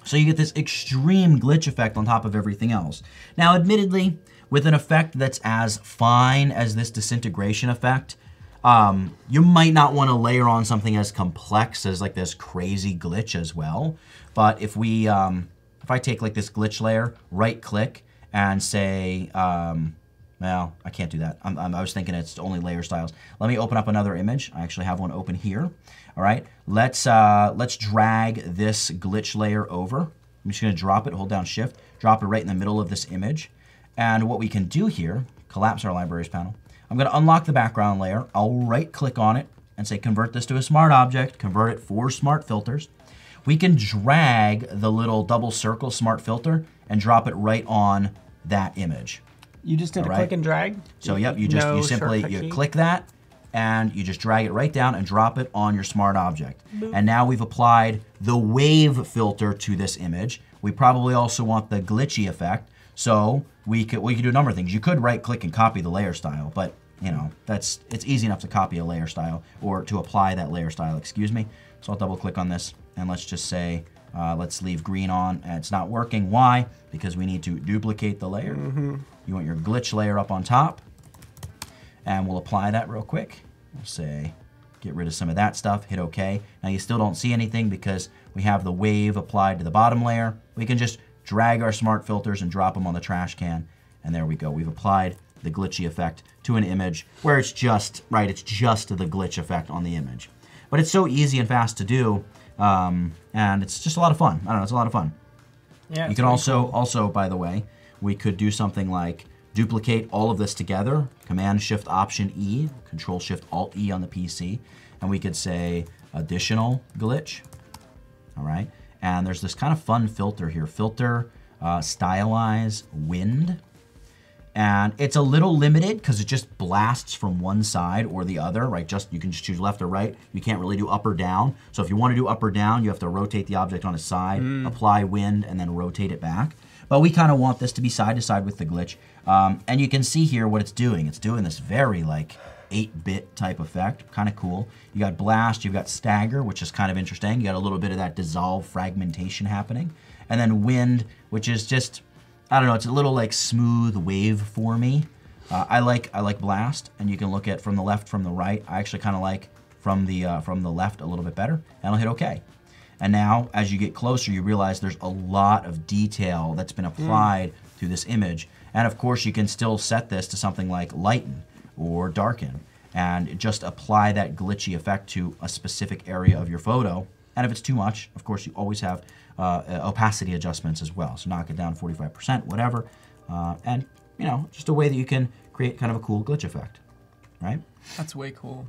So you get this extreme glitch effect on top of everything else. Now, admittedly, with an effect that's as fine as this disintegration effect, you might not want to layer on something as complex as like this crazy glitch as well. But if we, if I take like this glitch layer, right click and say, well, I can't do that. I was thinking it's only layer styles. Let me open up another image. I actually have one open here. All right, let's drag this glitch layer over. I'm just gonna drop it, hold down Shift, drop it right in the middle of this image. And what we can do here, collapse our libraries panel. I'm gonna unlock the background layer. I'll right click on it and say convert this to a smart object, convert it for smart filters. We can drag the little double circle smart filter and drop it right on that image. You just did a click and drag? So yep, you simply click that and you just drag it right down and drop it on your smart object. Boop. And now we've applied the wave filter to this image. We probably also want the glitchy effect. So we could do a number of things. You could right click and copy the layer style, but you know, it's easy enough to copy a layer style or to apply that layer style, excuse me. So I'll double click on this and let's just say, let's leave green on. And it's not working. Why? Because we need to duplicate the layer. You want your glitch layer up on top. And we'll apply that real quick. We'll say, get rid of some of that stuff, hit OK. Now you still don't see anything because we have the wave applied to the bottom layer. We can just drag our smart filters and drop them on the trash can. And there we go. We've applied the glitchy effect to an image where it's just, right, it's just the glitch effect on the image. But it's so easy and fast to do. And it's just a lot of fun. I don't know, it's a lot of fun. Yeah. You can also, by the way, we could do something like duplicate all of this together, Command-Shift-Option-E, Control-Shift-Alt-E on the PC, and we could say additional glitch, all right? And there's this kind of fun filter here, filter, stylize, wind, and it's a little limited because it just blasts from one side or the other, right? You can just choose left or right. You can't really do up or down. So if you want to do up or down, you have to rotate the object on its side, apply wind, and then rotate it back. But we kind of want this to be side to side with the glitch. And you can see here what it's doing. It's doing this very like 8-bit type effect, kind of cool. You got blast, you've got stagger, which is kind of interesting. You got a little bit of that dissolve fragmentation happening. And then wind, which is just, I don't know, it's a little like smooth waveformy. I like blast, and you can look at from the left, from the right. I actually kind of like from the left a little bit better, and I'll hit OK. And now, as you get closer, you realize there's a lot of detail that's been applied to this image. And of course, you can still set this to something like lighten or darken and just apply that glitchy effect to a specific area of your photo. And if it's too much, of course, you always have opacity adjustments as well. So knock it down 45%, whatever. And, you know, just a way that you can create kind of a cool glitch effect, right? That's way cool.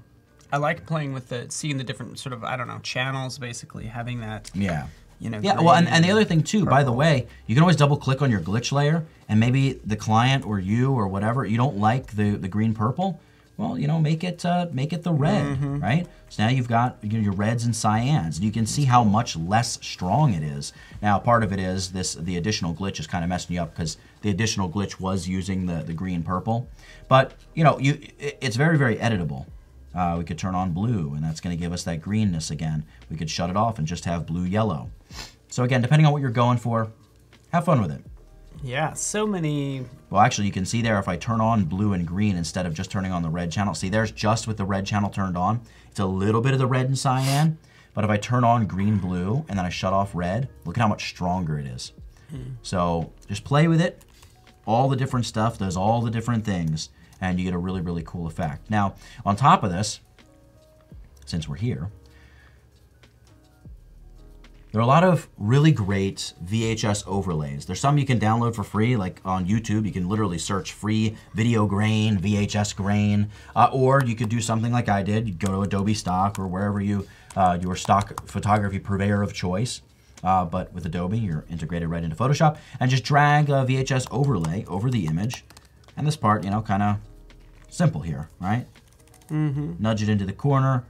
I like playing with seeing the different sort of, I don't know, channels, basically, having that. Yeah. You know, yeah, well, and the other thing too, by the way, you can always double click on your glitch layer, and maybe the client or you or whatever, you don't like the green purple. Well, you know, make it the red, right? So now you've got your reds and cyans, and you can see how much less strong it is. Now, part of it is the additional glitch is kind of messing you up because the additional glitch was using the green purple, but you know, it's very, very editable. We could turn on blue, and that's going to give us that greenness again. We could shut it off and just have blue-yellow. So again, depending on what you're going for, have fun with it. Yeah, so many... Well, actually, you can see there if I turn on blue and green instead of just turning on the red channel. See, there's just with the red channel turned on. It's a little bit of the red and cyan, but if I turn on green, blue, and then I shut off red, look at how much stronger it is. So just play with it. All the different stuff does all the different things, and you get a really, really cool effect. Now, on top of this, since we're here, there are a lot of really great VHS overlays. There's some you can download for free, like on YouTube. You can literally search free video grain, VHS grain, or you could do something like I did. You'd go to Adobe Stock or wherever your stock photography purveyor of choice. But with Adobe, you're integrated right into Photoshop, and just drag a VHS overlay over the image. And this part, you know, kind of simple here, right? Nudge it into the corner,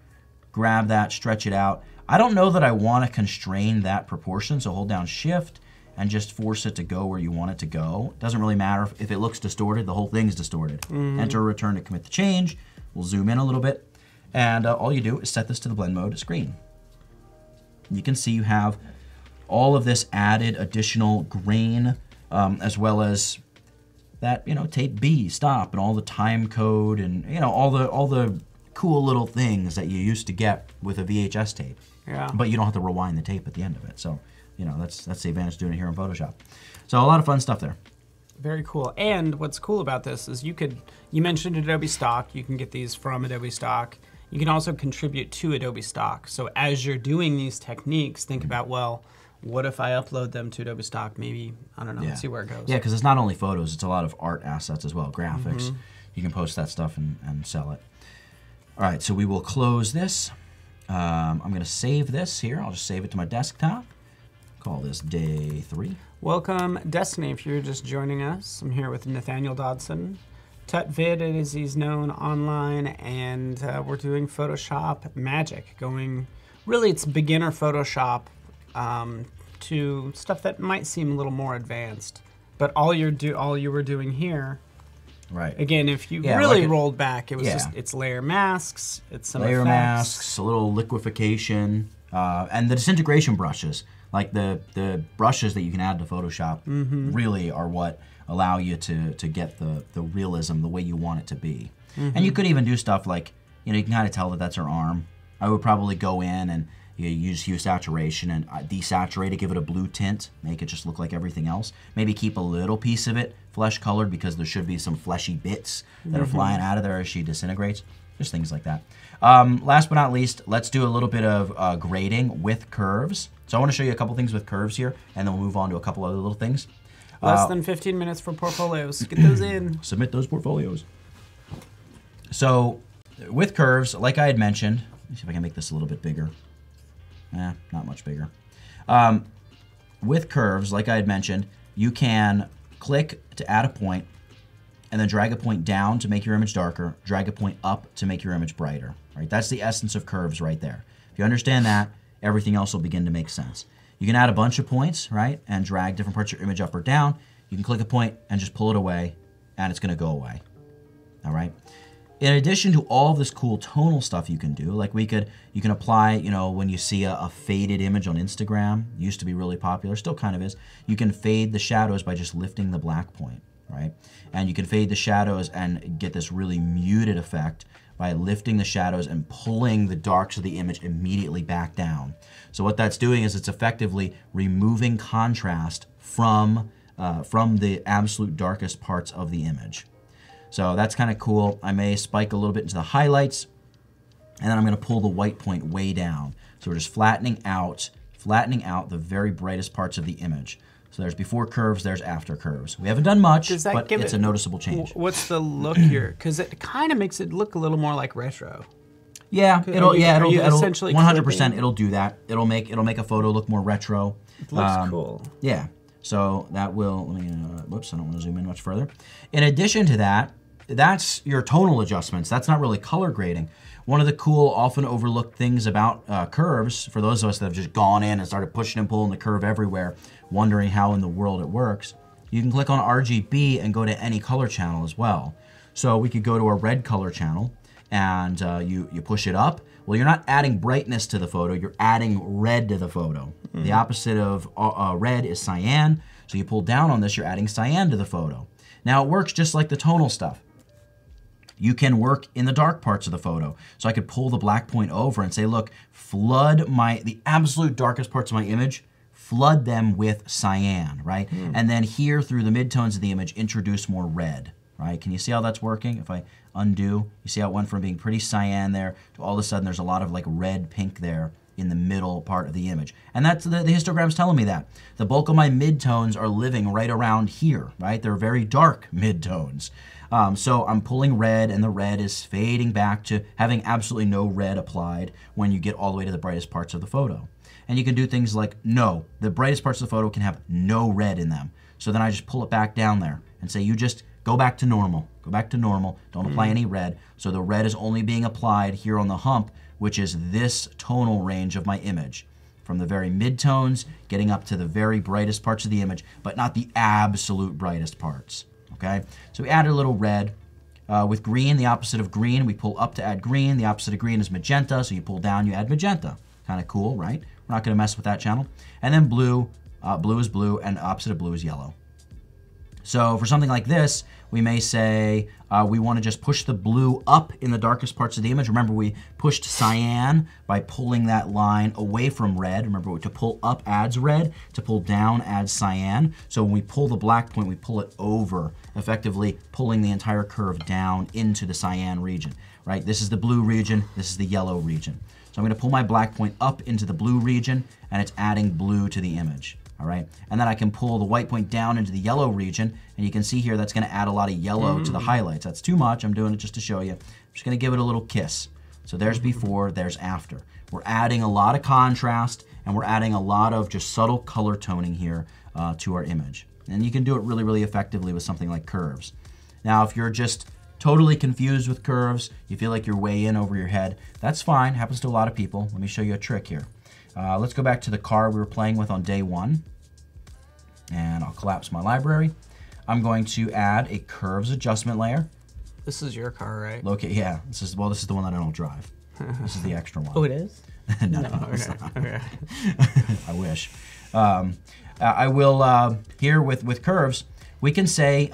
grab that, stretch it out. I don't know that I want to constrain that proportion, so hold down Shift and just force it to go where you want it to go. It doesn't really matter if it looks distorted, the whole thing's distorted. Enter or return to commit the change. We'll zoom in a little bit, and all you do is set this to the blend mode screen. You can see you have all of this added additional grain, as well as that, tape B, stop, and all the time code, and all the cool little things that you used to get with a VHS tape. Yeah. But you don't have to rewind the tape at the end of it. So, that's the advantage of doing it here in Photoshop. So a lot of fun stuff there. Very cool. And what's cool about this is you mentioned Adobe Stock. You can get these from Adobe Stock. You can also contribute to Adobe Stock. So as you're doing these techniques, think about, well, what if I upload them to Adobe Stock? Maybe, I don't know, let's see where it goes. Yeah, because it's not only photos, it's a lot of art assets as well, graphics. You can post that stuff and sell it. All right, so we will close this. I'm going to save this here. I'll just save it to my desktop. Call this day 3. Welcome, Destiny, if you're just joining us. I'm here with Nathaniel Dodson. Tutvid, as he's known online, and we're doing Photoshop magic, really it's beginner Photoshop to stuff that might seem a little more advanced. But all you were doing here, right? Again, if you really rolled back, it was just it's layer masks, it's some layer effects. masks, a little liquefaction, and the disintegration brushes. Like the brushes that you can add to Photoshop really are what allow you to get the realism the way you want it to be. And you could even do stuff like, you can kind of tell that that's her arm. I would probably go in and use hue saturation and desaturate it, give it a blue tint, make it just look like everything else. Maybe keep a little piece of it flesh colored because there should be some fleshy bits that are flying out of there as she disintegrates. Just things like that. Last but not least, let's do a little bit of grading with curves. So I want to show you a couple things with curves here, and then we'll move on to a couple other little things. Less than 15 minutes for portfolios. Get those in. Submit those portfolios. So with curves, like I had mentioned, let me see if I can make this a little bit bigger. Not much bigger. With curves, like I had mentioned, you can click to add a point, and then drag a point down to make your image darker, drag a point up to make your image brighter. Right? That's the essence of curves right there. If you understand that, everything else will begin to make sense. You can add a bunch of points, right, and drag different parts of your image up or down. You can click a point and just pull it away, and it's going to go away. All right. In addition to all of this cool tonal stuff you can do, like you can apply, when you see a faded image on Instagram, used to be really popular, still kind of is, you can fade the shadows by just lifting the black point, right? And you can fade the shadows and get this really muted effect by lifting the shadows and pulling the darks of the image immediately back down. So what that's doing is it's effectively removing contrast from the absolute darkest parts of the image. So that's kind of cool. I may spike a little bit into the highlights, and then I'm going to pull the white point way down. So we're just flattening out the very brightest parts of the image. So there's before curves, there's after curves. We haven't done much, but it's a noticeable change. What's the look here? Because it kind of makes it look a little more like retro. Yeah, it'll essentially 100% it'll do that. It'll make a photo look more retro. It looks cool. Yeah. So that will, whoops, I don't want to zoom in much further. In addition to that, that's your tonal adjustments. That's not really color grading. One of the cool, often overlooked things about curves, for those of us that have just gone in and started pushing and pulling the curve everywhere, wondering how in the world it works, you can click on RGB and go to any color channel as well. So we could go to a red color channel, and you push it up. Well, you're not adding brightness to the photo, you're adding red to the photo. The opposite of red is cyan, so you pull down on this, you're adding cyan to the photo. Now it works just like the tonal stuff. You can work in the dark parts of the photo. So I could pull the black point over and say, look, flood the absolute darkest parts of my image, flood them with cyan, right? And then here through the midtones of the image, introduce more red, right? Can you see how that's working? If I undo, you see how it went from being pretty cyan there to all of a sudden there's a lot of like red pink there in the middle part of the image. And that's the histogram's telling me that. The bulk of my midtones are living right around here, right? They're very dark midtones. So I'm pulling red, and the red is fading back to having absolutely no red applied when you get all the way to the brightest parts of the photo. And you can do things like, no, the brightest parts of the photo can have no red in them. So then I just pull it back down there and say, you just go back to normal. Go back to normal. Don't apply any red. So the red is only being applied here on the hump, which is this tonal range of my image. From the very midtones, getting up to the very brightest parts of the image, but not the absolute brightest parts. Okay? So we added a little red. With green, the opposite of green, we pull up to add green. The opposite of green is magenta, so you pull down, you add magenta. Kind of cool, right? We're not going to mess with that channel. And then blue, blue is blue, and opposite of blue is yellow. So for something like this, we may say we want to just push the blue up in the darkest parts of the image. Remember, we pushed cyan by pulling that line away from red. Remember, to pull up adds red, to pull down adds cyan. So when we pull the black point, we pull it over, effectively pulling the entire curve down into the cyan region, right? This is the blue region, this is the yellow region. So I'm going to pull my black point up into the blue region, and it's adding blue to the image. All right, and then I can pull the white point down into the yellow region, and you can see here that's going to add a lot of yellow to the highlights. That's too much. I'm doing it just to show you. I'm just going to give it a little kiss. So there's before, there's after. We're adding a lot of contrast, and we're adding a lot of just subtle color toning here to our image. And you can do it really, really effectively with something like curves. Now, if you're just totally confused with curves, you feel like you're way in over your head, that's fine. Happens to a lot of people. Let me show you a trick here. Let's go back to the car we were playing with on day 1. And I'll collapse my library. I'm going to add a curves adjustment layer. This is your car, right? Locate, yeah. This is the one that I don't drive. This is the extra one. Oh, it is? no, okay. Okay. I wish. I will, here with curves, we can say,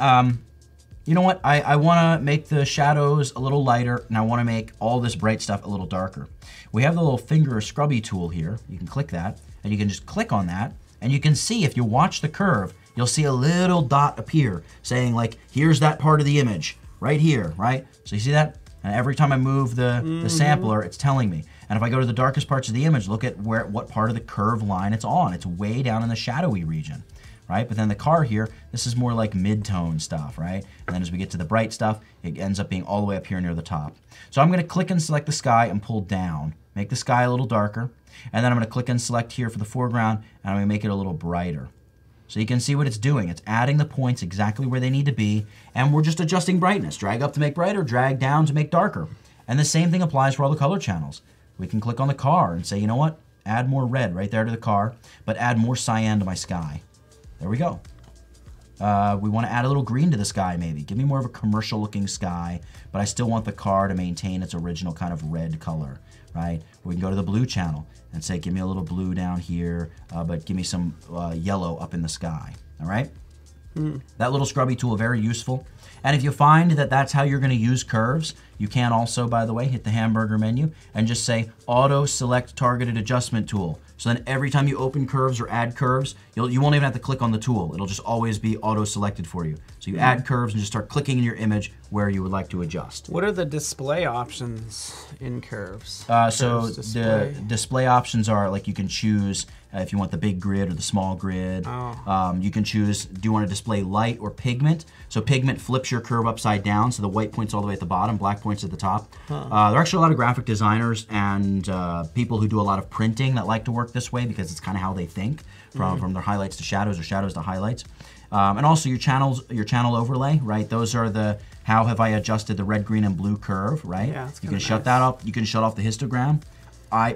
you know what, I want to make the shadows a little lighter, and I want to make all this bright stuff a little darker. We have the little finger scrubby tool here. You can click that, and you can just click on that, and you can see, if you watch the curve, you'll see a little dot appear saying, like, here's that part of the image, right here, right? So you see that? And every time I move the sampler, it's telling me. And if I go to the darkest parts of the image, look at what part of the curve line it's on. It's way down in the shadowy region, right? But then the car here, this is more like mid-tone stuff, right? And then as we get to the bright stuff, it ends up being all the way up here near the top. So I'm going to click and select the sky and pull down. Make the sky a little darker. And then I'm going to click and select here for the foreground, and I'm going to make it a little brighter. So you can see what it's doing. It's adding the points exactly where they need to be, and we're just adjusting brightness. Drag up to make brighter, drag down to make darker. And the same thing applies for all the color channels. We can click on the car and say, you know what? Add more red right there to the car, but add more cyan to my sky. There we go. We want to add a little green to the sky maybe. Give me more of a commercial looking sky, but I still want the car to maintain its original kind of red color, right? We can go to the blue channel and say, give me a little blue down here, but give me some yellow up in the sky, all right? That little scrubby tool, very useful. And if you find that that's how you're going to use curves, you can also, by the way, hit the hamburger menu and just say Auto Select Targeted Adjustment Tool. So then every time you open curves or add curves, you won't even have to click on the tool. It'll just always be auto-selected for you. So you add curves and just start clicking in your image where you would like to adjust. What are the display options in curves? So the display options are, like, you can choose if you want the big grid or the small grid. You can choose, do you want to display light or pigment? So pigment flips your curve upside down, so the white point's all the way at the bottom, black point's at the top. There are actually a lot of graphic designers and people who do a lot of printing that like to work this way because it's kind of how they think, from their highlights to shadows or shadows to highlights. And also your channel overlay, right? Those are the how have I adjusted the red, green, and blue curve, right? Yeah, you can shut that up. You can shut off the histogram.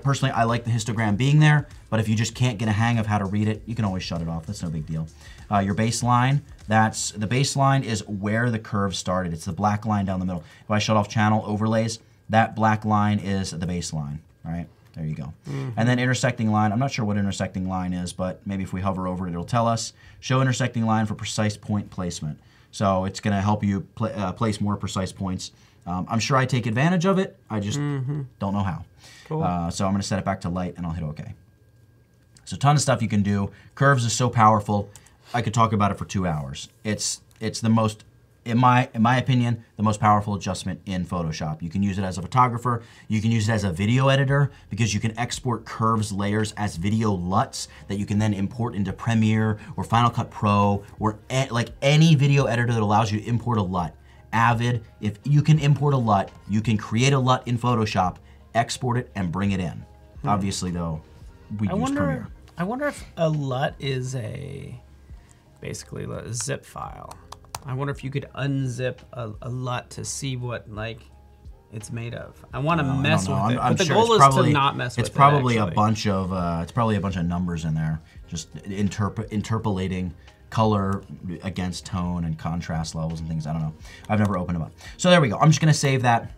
Personally, I like the histogram being there, but if you just can't get a hang of how to read it, you can always shut it off. That's no big deal. Your baseline, the baseline is where the curve started. It's the black line down the middle. If I shut off channel overlays, that black line is the baseline, all right? There you go. And then intersecting line, I'm not sure what intersecting line is, but maybe if we hover over it, it'll tell us. Show intersecting line for precise point placement. So it's going to help you place more precise points. I'm sure I take advantage of it. I just don't know how. Cool. So I'm going to set it back to light, and I'll hit OK. So a ton of stuff you can do. Curves is so powerful. I could talk about it for 2 hours. It's the most, in my opinion, the most powerful adjustment in Photoshop. You can use it as a photographer. You can use it as a video editor because you can export curves layers as video LUTs that you can then import into Premiere or Final Cut Pro or like any video editor that allows you to import a LUT. Avid, if you can import a LUT, you can create a LUT in Photoshop, export it, and bring it in. Obviously, though, we use Premiere. I wonder if a LUT is basically a zip file. I wonder if you could unzip a LUT to see what it's made of. I want to mess with it, but the goal is to not mess with it. It's probably a bunch of numbers in there, just interpolating color against tone and contrast levels and things. I don't know. I've never opened them up. So there we go. I'm just gonna save that.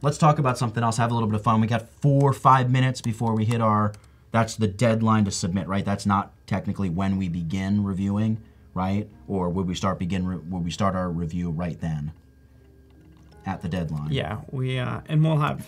Let's talk about something else. Have a little bit of fun. We got 4 or 5 minutes before we hit our, that's the deadline to submit, right? That's not technically when we begin reviewing, right? Or would we start our review right then at the deadline? Yeah, and we'll have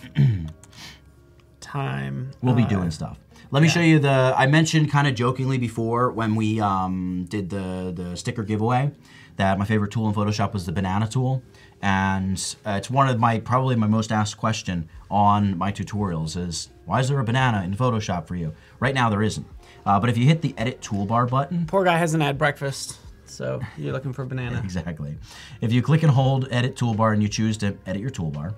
time. We'll be doing stuff. Let me show you I mentioned kind of jokingly before when we did the sticker giveaway that my favorite tool in Photoshop was the banana tool. And it's one of probably my most asked question on my tutorials is, why is there a banana in Photoshop for you? Right now there isn't. But if you hit the edit toolbar button. Poor guy hasn't had breakfast, so you're looking for a banana. Exactly. If you click and hold edit toolbar and you choose to edit your toolbar,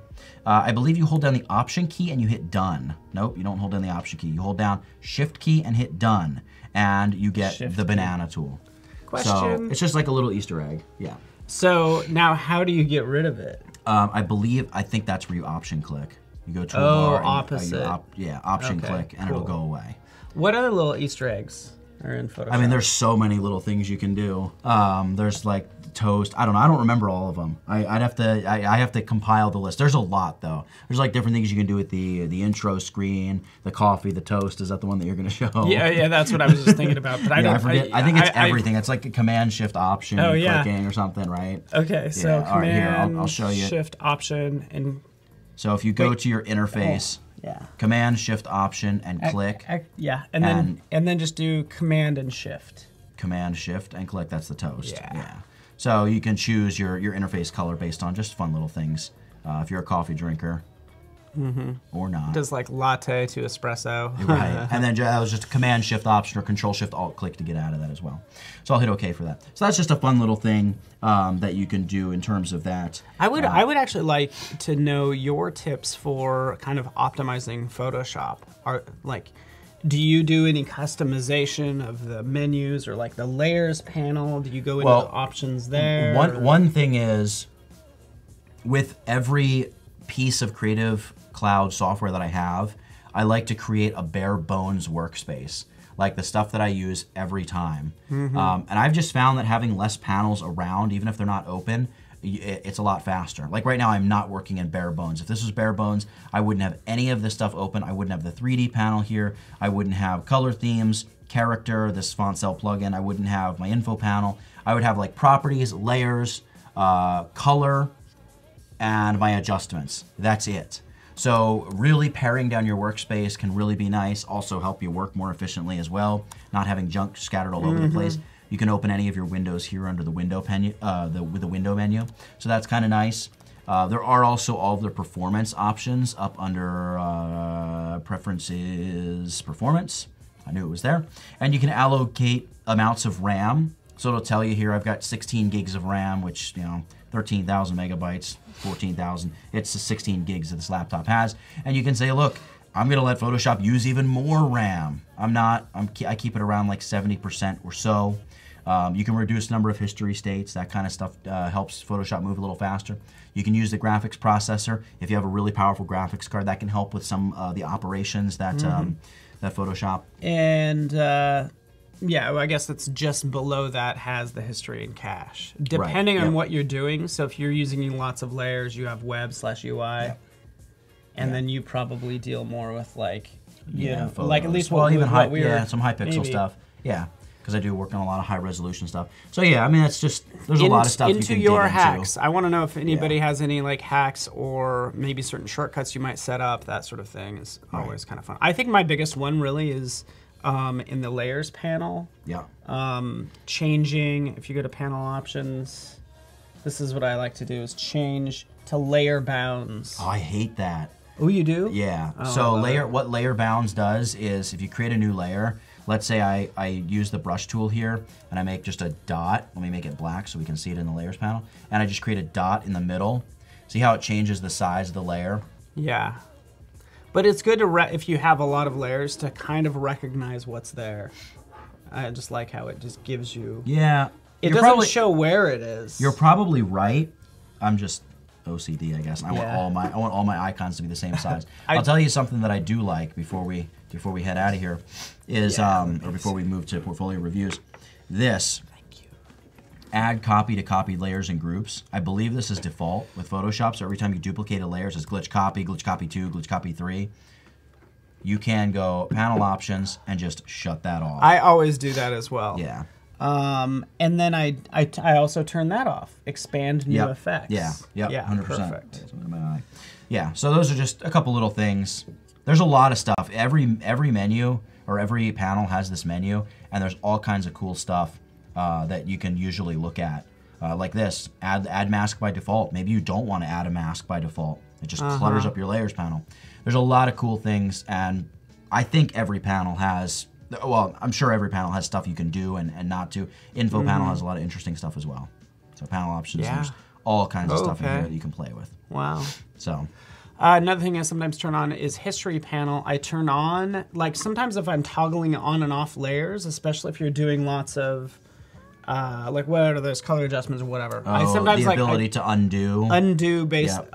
I believe you hold down the option key and you hit done. Nope, you don't hold down the option key. You hold down shift key and hit done, and you get the banana tool. Question. So it's just like a little Easter egg. Yeah. So now how do you get rid of it? I think that's where you option click. You go toolbar. Opposite. Option click, and it'll go away. What other little Easter eggs are in Photoshop? I mean, there's so many little things you can do. There's like toast. I don't know. I don't remember all of them. I have to compile the list. There's a lot though. There's like different things you can do with the intro screen, the coffee, the toast. Is that the one that you're going to show? Yeah, that's what I was just thinking about. But I forget. I think it's everything. It's like a Command Shift Option clicking or something, right? Okay, so Command here, I'll show you. Shift Option and. So if you go to your interface. Command Shift Option and click. And then just do Command and Shift. Command Shift and click. That's the toast. Yeah. So you can choose your interface color based on just fun little things. If you're a coffee drinker, or not. Does like latte to espresso. Right. And then that was just a Command Shift Option or Control Shift Alt click to get out of that as well. So I'll hit OK for that. So that's just a fun little thing that you can do in terms of that. I would actually like to know your tips for kind of optimizing Photoshop. Do you do any customization of the menus or like the layers panel? Do you go into the options there? One thing is, with every piece of Creative Cloud software that I have, I like to create a bare bones workspace, like the stuff that I use every time. And I've just found that having less panels around, even if they're not open, it's a lot faster. Like right now, I'm not working in bare bones. If this was bare bones, I wouldn't have any of this stuff open. I wouldn't have the 3D panel here. I wouldn't have color themes, character, this font cell plugin. I wouldn't have my info panel. I would have like properties, layers, color, and my adjustments. That's it. So really paring down your workspace can really be nice. Also help you work more efficiently as well, not having junk scattered all over the place. You can open any of your windows here under the window menu, with the window menu. So that's kind of nice. There are also all of the performance options up under Preferences, Performance. I knew it was there. And you can allocate amounts of RAM. So it'll tell you here I've got 16 gigs of RAM, which, 13,000 megabytes, 14,000. It's the 16 gigs that this laptop has. And you can say, look, I'm gonna let Photoshop use even more RAM. I keep it around like 70% or so. You can reduce the number of history states. That kind of stuff helps Photoshop move a little faster. You can use the graphics processor. If you have a really powerful graphics card, that can help with some of the operations that, that Photoshop. And I guess that's just below that has the history and cache. Depending on what you're doing, so if you're using lots of layers, you have web/UI. And then you probably deal more with like, like at least some high pixel stuff. Yeah, because I do work on a lot of high resolution stuff. So yeah, I mean, it's just, there's a lot of stuff you can into your hacks. I want to know if anybody has any like hacks or maybe certain shortcuts you might set up. That sort of thing is always kind of fun. I think my biggest one really is in the layers panel. Yeah. Changing, if you go to panel options, this is what I like to do, is change to layer bounds. Oh, I hate that. Oh, you do? Yeah. So what layer bounds does is if you create a new layer, let's say I use the brush tool here and I make just a dot. Let me make it black so we can see it in the layers panel. And I just create a dot in the middle. See how it changes the size of the layer? Yeah. But it's good to, if you have a lot of layers, to kind of recognize what's there. I just like how it just gives you... Yeah. It doesn't show where it is. You're probably right. I'm just OCD, I guess. I want all my icons to be the same size. I'll tell you something that I do like before we head out of here is or before we move to portfolio reviews. This add copy to copied layers and groups. I believe this is default with Photoshop, so every time you duplicate a layer, it says glitch copy 2, glitch copy 3. You can go panel options and just shut that off. I always do that as well. Yeah. And then I also turn that off. Expand new effects. Yeah, yeah, 100%. Perfect. Yeah, so those are just a couple little things. There's a lot of stuff. Every menu or every panel has this menu, and there's all kinds of cool stuff that you can usually look at. Like this, add mask by default. Maybe you don't want to add a mask by default. It just clutters up your layers panel. There's a lot of cool things, and I think every panel has, well, I'm sure every panel has stuff you can do and not do. Info panel has a lot of interesting stuff as well. So panel options, there's all kinds of stuff in here that you can play with. Wow. So. Another thing I sometimes turn on is history panel. I turn on, like sometimes if I'm toggling on and off layers, especially if you're doing lots of, like what are those color adjustments or whatever. Oh, I sometimes the ability to undo. Undo the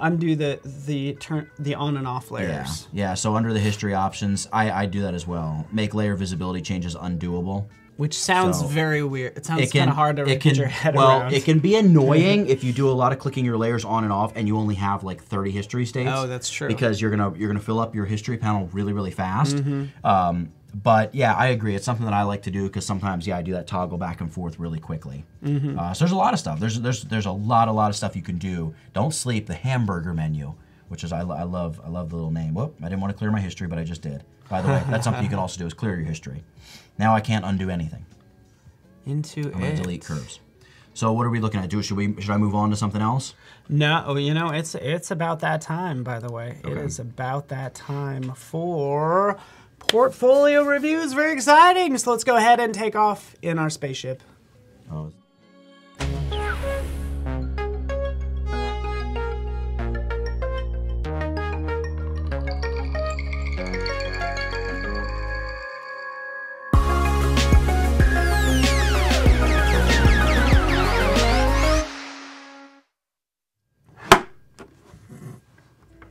on and off layers. Yeah, so under the history options, I do that as well. Make layer visibility changes undoable. Which sounds very weird. It sounds kind of hard to get your head around. Well, it can be annoying if you do a lot of clicking your layers on and off and you only have like 30 history states. Oh, that's true. Because you're gonna fill up your history panel really fast. But yeah, I agree. It's something that I like to do because sometimes, I do that toggle back and forth really quickly. So there's a lot of stuff. There's a lot of stuff you can do. Don't sleep. The hamburger menu, which is I love the little name. Whoop! I didn't want to clear my history, but I just did. By the way, that's something you can also do is clear your history. Now I can't undo anything. I'm gonna delete curves. So what are we looking at? Should I move on to something else? No, you know, it's about that time, by the way. Okay. It is about that time for portfolio reviews. Very exciting. So let's go ahead and take off in our spaceship. Oh.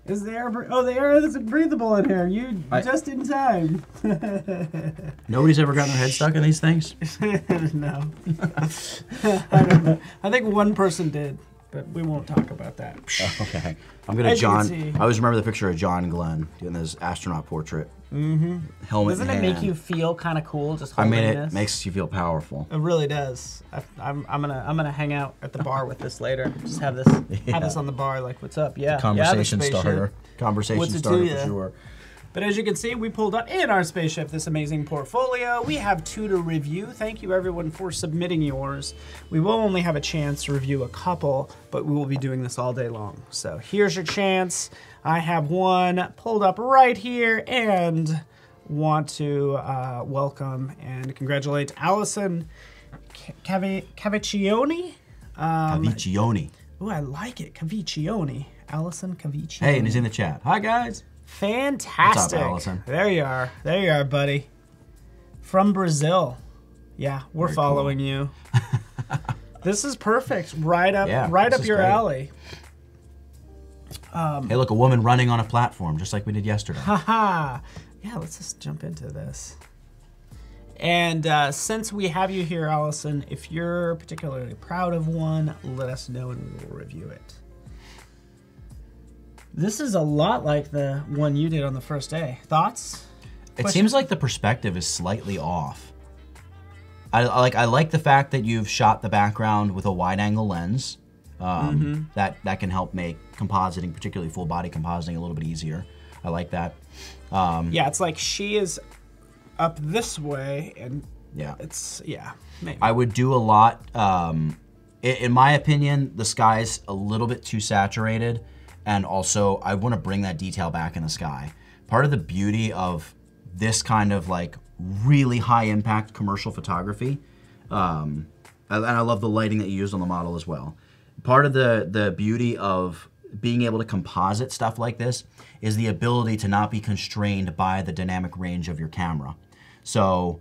Is the air? The air isn't breathable in here. Just in time. Nobody's ever gotten their head stuck in these things? No. I don't know. I think one person did, but we won't talk about that. Oh, okay. I'm gonna I always remember the picture of John Glenn doing this astronaut portrait. Helmet Doesn't in it hand. make you feel kind of cool just holding this? It makes you feel powerful. It really does. I'm gonna hang out at the bar with this later. Just have this on the bar. Like, what's up? Yeah. Conversation starter. Conversation starter for sure. But as you can see, we pulled up in our spaceship this amazing portfolio. We have 2 to review. Thank you everyone for submitting yours. We will only have a chance to review a couple, but we will be doing this all day long. So here's your chance. I have one pulled up right here and want to welcome and congratulate Allison Caviccioni. Caviccioni. Ooh, I like it. Caviccioni. Allison Caviccioni. Hey, and he's in the chat. Hi, guys. Fantastic. What's up, Allison? There you are. There you are, buddy. From Brazil. Yeah, we're very following you. This is perfect. Right up your alley. Hey, look, a woman running on a platform, just like we did yesterday. Haha. Yeah, let's just jump into this. And since we have you here, Allison, if you're particularly proud of one, let us know and we'll review it. This is a lot like the one you did on the first day. Thoughts? It seems like the perspective is slightly off. I like the fact that you've shot the background with a wide-angle lens. That can help make compositing, particularly full body compositing, a little bit easier. I like that. Yeah, it's like she is up this way, and maybe. I would do a lot. In my opinion, the sky's a little bit too saturated, and also I want to bring that detail back in the sky. Part of the beauty of this kind of like really high impact commercial photography, and I love the lighting that you used on the model as well. Part of the beauty of being able to composite stuff like this is the ability to not be constrained by the dynamic range of your camera. So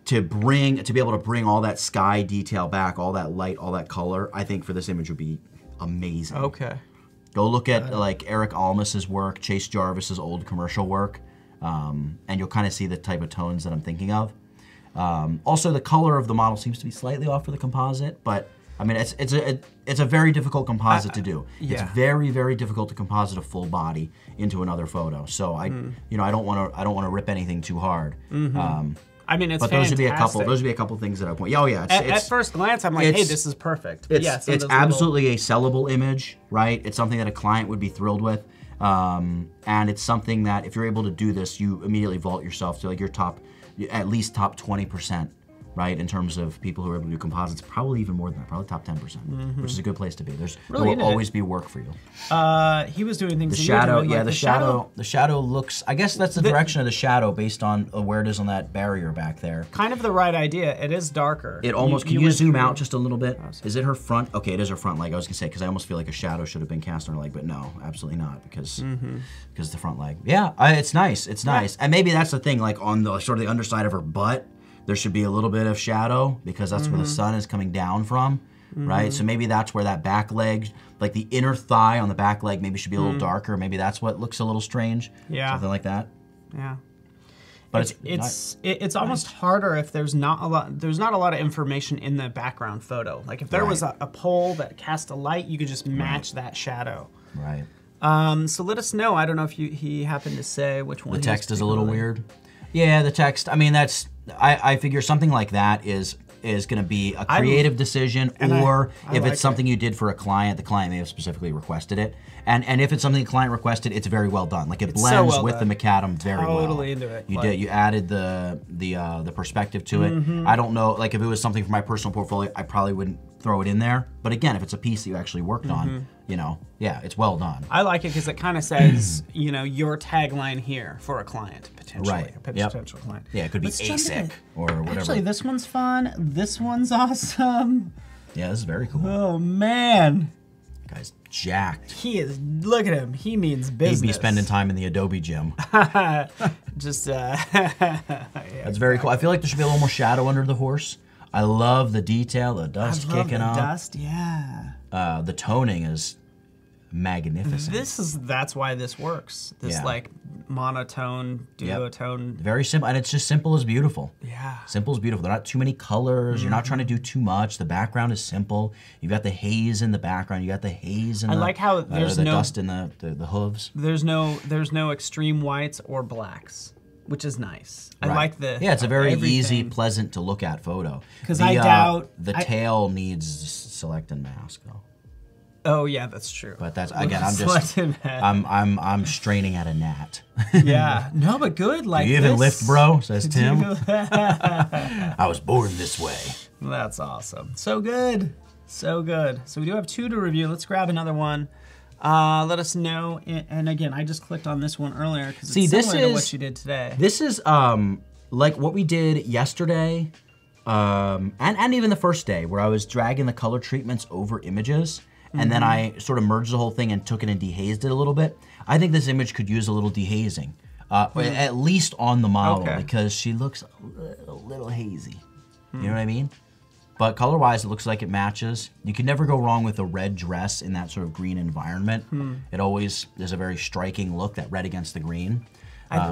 to be able to bring all that sky detail back, all that light, all that color, I think for this image would be amazing. Okay. Go look at like Eric Almus's work, Chase Jarvis's old commercial work, and you'll kind of see the type of tones that I'm thinking of. Also, the color of the model seems to be slightly off for the composite, but I mean, it's a very difficult composite to do. Yeah. It's very, very difficult to composite a full body into another photo. So I don't want to rip anything too hard. I mean, it's but those would be a couple. Those would be a couple things that I point. Oh yeah. At first glance, I'm like, hey, this is perfect. But It's absolutely a sellable image, right? It's something that a client would be thrilled with, and it's something that if you're able to do this, you immediately vault yourself to like your at least top 20%. Right, in terms of people who are able to do composites, probably even more than that, probably top 10%, which is a good place to be. There will always be work for you. He was doing things. The shadow, the shadow looks. I guess that's the direction of the shadow based on where it is on that barrier back there. Kind of the right idea. It is darker. It almost. Can you zoom out just a little bit? Is it her front? Okay, it is her front leg. I was gonna say because I almost feel like a shadow should have been cast on her leg, but no, absolutely not because the front leg. Yeah, it's nice. It's nice, and maybe that's the thing. Like on the sort of the underside of her butt. There should be a little bit of shadow because that's where the sun is coming down from, right? So maybe that's where that back leg, like the inner thigh on the back leg maybe should be a little darker. Maybe that's what looks a little strange. Yeah. Something like that. Yeah. But it's almost harder if there's not a lot of information in the background photo. Like if there was a pole that cast a light, you could just match that shadow. Right. So let us know. I don't know if he happened to say which one. The text is a little weird. Yeah, the text. I mean, that's. I figure something like that is going to be a creative decision, or if it's something you did for a client, the client may have specifically requested it. And if it's something the client requested, it's very well done. Like it blends with the macadam very well. Totally into it. You added the perspective to it. I don't know, like if it was something for my personal portfolio, I probably wouldn't throw it in there. But again, if it's a piece that you actually worked on, yeah, it's well done. I like it because it kind of says, your tagline here for a client, potentially. A potential client. Yeah, it could be ASIC or whatever. Actually, this one's fun. This one's awesome. Yeah, this is very cool. Oh, man. That guy's jacked. He is, look at him. He means business. He'd be spending time in the Adobe gym. Just, That's very cool. I feel like there should be a little more shadow under the horse. I love the detail, the dust kicking off. Dust, yeah. The toning is magnificent. That's why this works. This like monotone, duotone. Very simple, and it's just simple as beautiful. Yeah. Simple as beautiful. There are not too many colors. You're not trying to do too much. The background is simple. You've got the haze in the background. You got the haze in the like how there's the dust in the hooves. There's no extreme whites or blacks, which is nice. I like the it's a very easy, pleasant to look at photo. Because I doubt the tail needs select and mask though. Oh yeah, that's true. But that's again, I'm straining at a gnat. Yeah, no, but good. Like do you even lift, bro? Says Tim. I was born this way. That's awesome. So good, so good. So we do have 2 to review. Let's grab another one. Let us know. And again, I just clicked on this one earlier because it's similar to what you did today. This is like what we did yesterday, and even the first day, where I was dragging the color treatments over images. And then I sort of merged the whole thing and took it and dehazed it a little bit. I think this image could use a little dehazing, at least on the model, because she looks a little hazy. You know what I mean? But color-wise, it looks like it matches. You can never go wrong with a red dress in that sort of green environment. It always is a very striking look, that red against the green.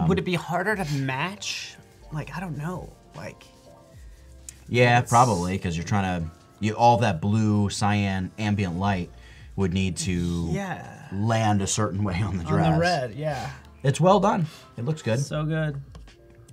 Would it be harder to match? Like, I don't know. Like, yeah, probably, because you're trying to... all that blue, cyan, ambient light would need to land a certain way on the dress. On the red, yeah. It's well done. It looks good. So good.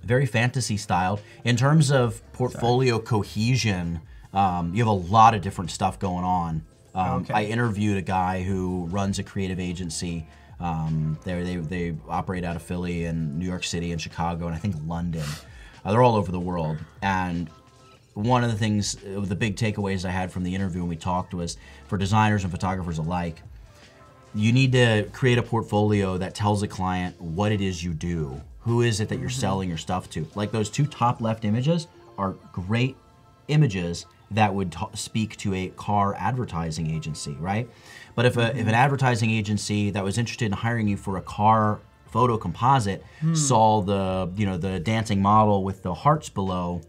Very fantasy styled. In terms of portfolio cohesion, you have a lot of different stuff going on. I interviewed a guy who runs a creative agency. They operate out of Philly and New York City and Chicago and I think London. They're all over the world. And one of the things, the big takeaways I had from the interview when we talked was, for designers and photographers alike, you need to create a portfolio that tells a client what it is you do. Who is it that you're selling your stuff to? Like those 2 top left images are great images that would speak to a car advertising agency, right? But if an advertising agency that was interested in hiring you for a car photo composite saw the dancing model with the hearts below,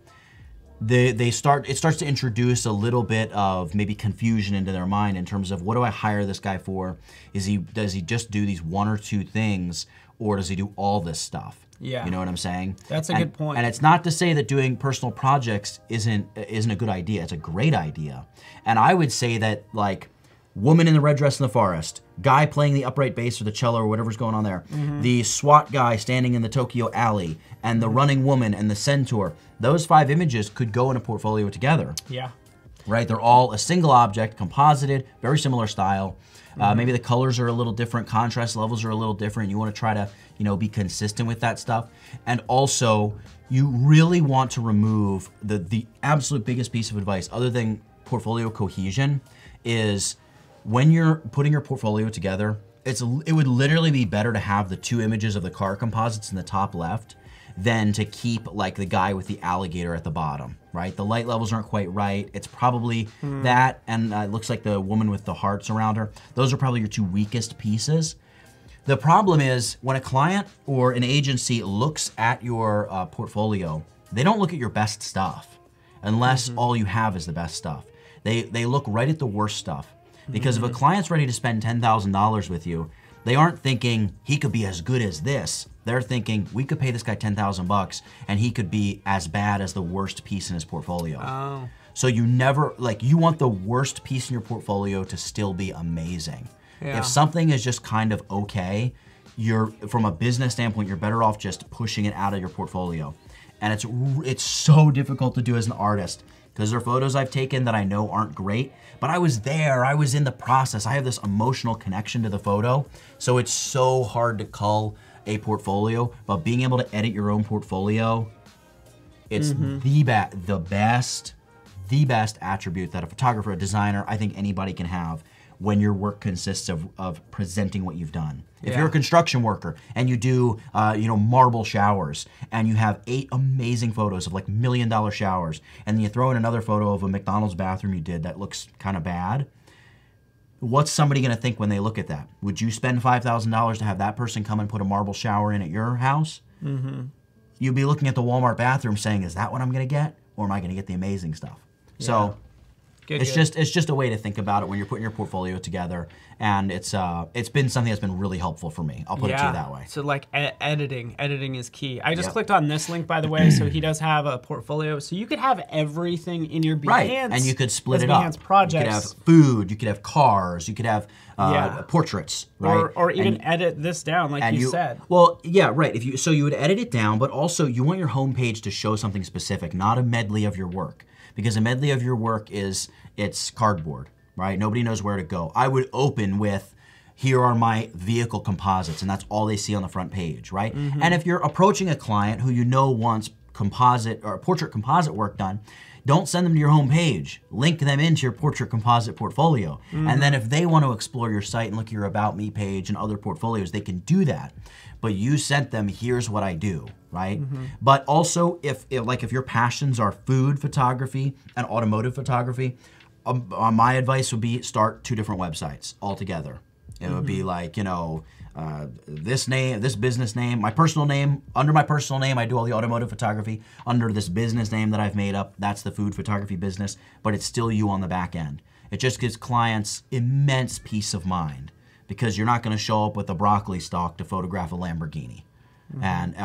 it starts to introduce a little bit of maybe confusion into their mind in terms of, what do I hire this guy for? Does he just do these 1 or 2 things, or does he do all this stuff? Yeah. You know what I'm saying? That's a good point. And it's not to say that doing personal projects isn't a good idea. It's a great idea. And I would say that, like, woman in the red dress in the forest, guy playing the upright bass or the cello or whatever's going on there, the SWAT guy standing in the Tokyo alley, and the running woman and the centaur, those 5 images could go in a portfolio together. Yeah. Right? They're all a single object, composited, very similar style. Maybe the colors are a little different, contrast levels are a little different. You want to try to, you know, be consistent with that stuff. And also, you really want to remove the absolute biggest piece of advice, other than portfolio cohesion, is when you're putting your portfolio together, it would literally be better to have the 2 images of the car composites in the top left than to keep, like, the guy with the alligator at the bottom, right? The light levels aren't quite right. It's probably that, and it looks like the woman with the hearts around her. Those are probably your 2 weakest pieces. The problem is when a client or an agency looks at your portfolio, they don't look at your best stuff unless all you have is the best stuff. They look right at the worst stuff. Because if a client's ready to spend $10,000 with you, they aren't thinking he could be as good as this. They're thinking we could pay this guy $10,000 and he could be as bad as the worst piece in his portfolio. Oh. So you never, like, you want the worst piece in your portfolio to still be amazing. Yeah. If something is just kind of okay, from a business standpoint, you're better off just pushing it out of your portfolio. And it's so difficult to do as an artist, because there are photos I've taken that I know aren't great, but I was there, I was in the process, I have this emotional connection to the photo, so it's so hard to cull a portfolio, but being able to edit your own portfolio, it's the best attribute that a photographer, a designer, I think anybody can have when your work consists of presenting what you've done. If you're a construction worker and you do marble showers and you have 8 amazing photos of like $1 million showers, and then you throw in another photo of a McDonald's bathroom you did that looks kind of bad, what's somebody gonna think when they look at that? Would you spend $5,000 to have that person come and put a marble shower in at your house? You'd be looking at the Walmart bathroom saying, is that what I'm gonna get? Or am I gonna get the amazing stuff? Yeah. So it's just a way to think about it when you're putting your portfolio together, and it's been something that's been really helpful for me. I'll put it to you that way. So like editing is key. I just clicked on this link, by the way, so he does have a portfolio. So you could have everything in your Behance. Right, and you could split it up. Behance projects. You could have food, you could have cars, you could have portraits, right? Or even edit this down, like you said. Well, yeah, right. So you would edit it down, but also you want your homepage to show something specific, not a medley of your work. Because a medley of your work it's cardboard, right? Nobody knows where to go. I would open with, here are my vehicle composites, and that's all they see on the front page, right? And if you're approaching a client who you know wants composite or portrait composite work done, don't send them to your home page. Link them into your portrait composite portfolio. And then if they want to explore your site and look at your About Me page and other portfolios, they can do that. But you sent them, here's what I do, right? But also, if your passions are food photography and automotive photography, my advice would be start 2 different websites altogether. It would be like, this business name, my personal name. Under my personal name, I do all the automotive photography. Under this business name that I've made up, that's the food photography business, but it's still you on the back end. It just gives clients immense peace of mind, because you're not going to show up with a broccoli stalk to photograph a Lamborghini,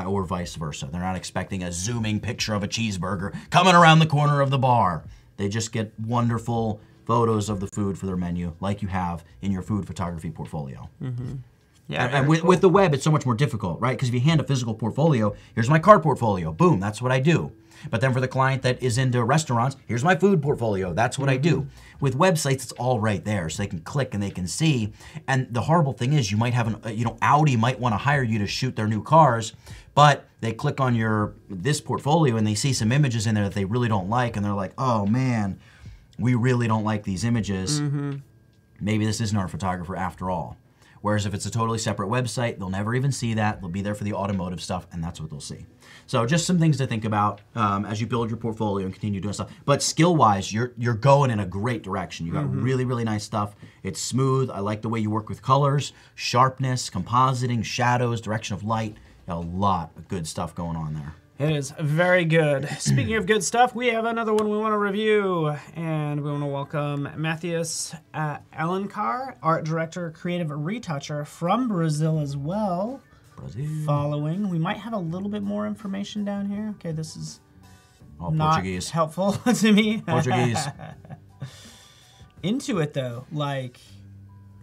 or vice versa. They're not expecting a zooming picture of a cheeseburger coming around the corner of the bar. They just get wonderful photos of the food for their menu, like you have in your food photography portfolio. Yeah, and with the web, it's so much more difficult, right? Because if you hand a physical portfolio, here's my car portfolio, boom, that's what I do. But then for the client that is into restaurants, here's my food portfolio, that's what I do. With websites, it's all right there, so they can click and they can see. And the horrible thing is, you might have Audi might want to hire you to shoot their new cars, but they click on this portfolio and they see some images in there that they really don't like, and they're like, oh man, we really don't like these images. Maybe this isn't our photographer after all. Whereas if it's a totally separate website, they'll never even see that. They'll be there for the automotive stuff, and that's what they'll see. So just some things to think about as you build your portfolio and continue doing stuff. But skill-wise, you're going in a great direction. You got really, really nice stuff. It's smooth. I like the way you work with colors, sharpness, compositing, shadows, direction of light. A lot of good stuff going on there. It is very good. Speaking of good stuff, we have another one we want to review, and we want to welcome Matthias Alencar, art director, creative retoucher from Brazil as well. Brazil. Following. We might have a little bit more information down here. Okay, this is All not Portuguese. helpful to me. Portuguese. Into it though, like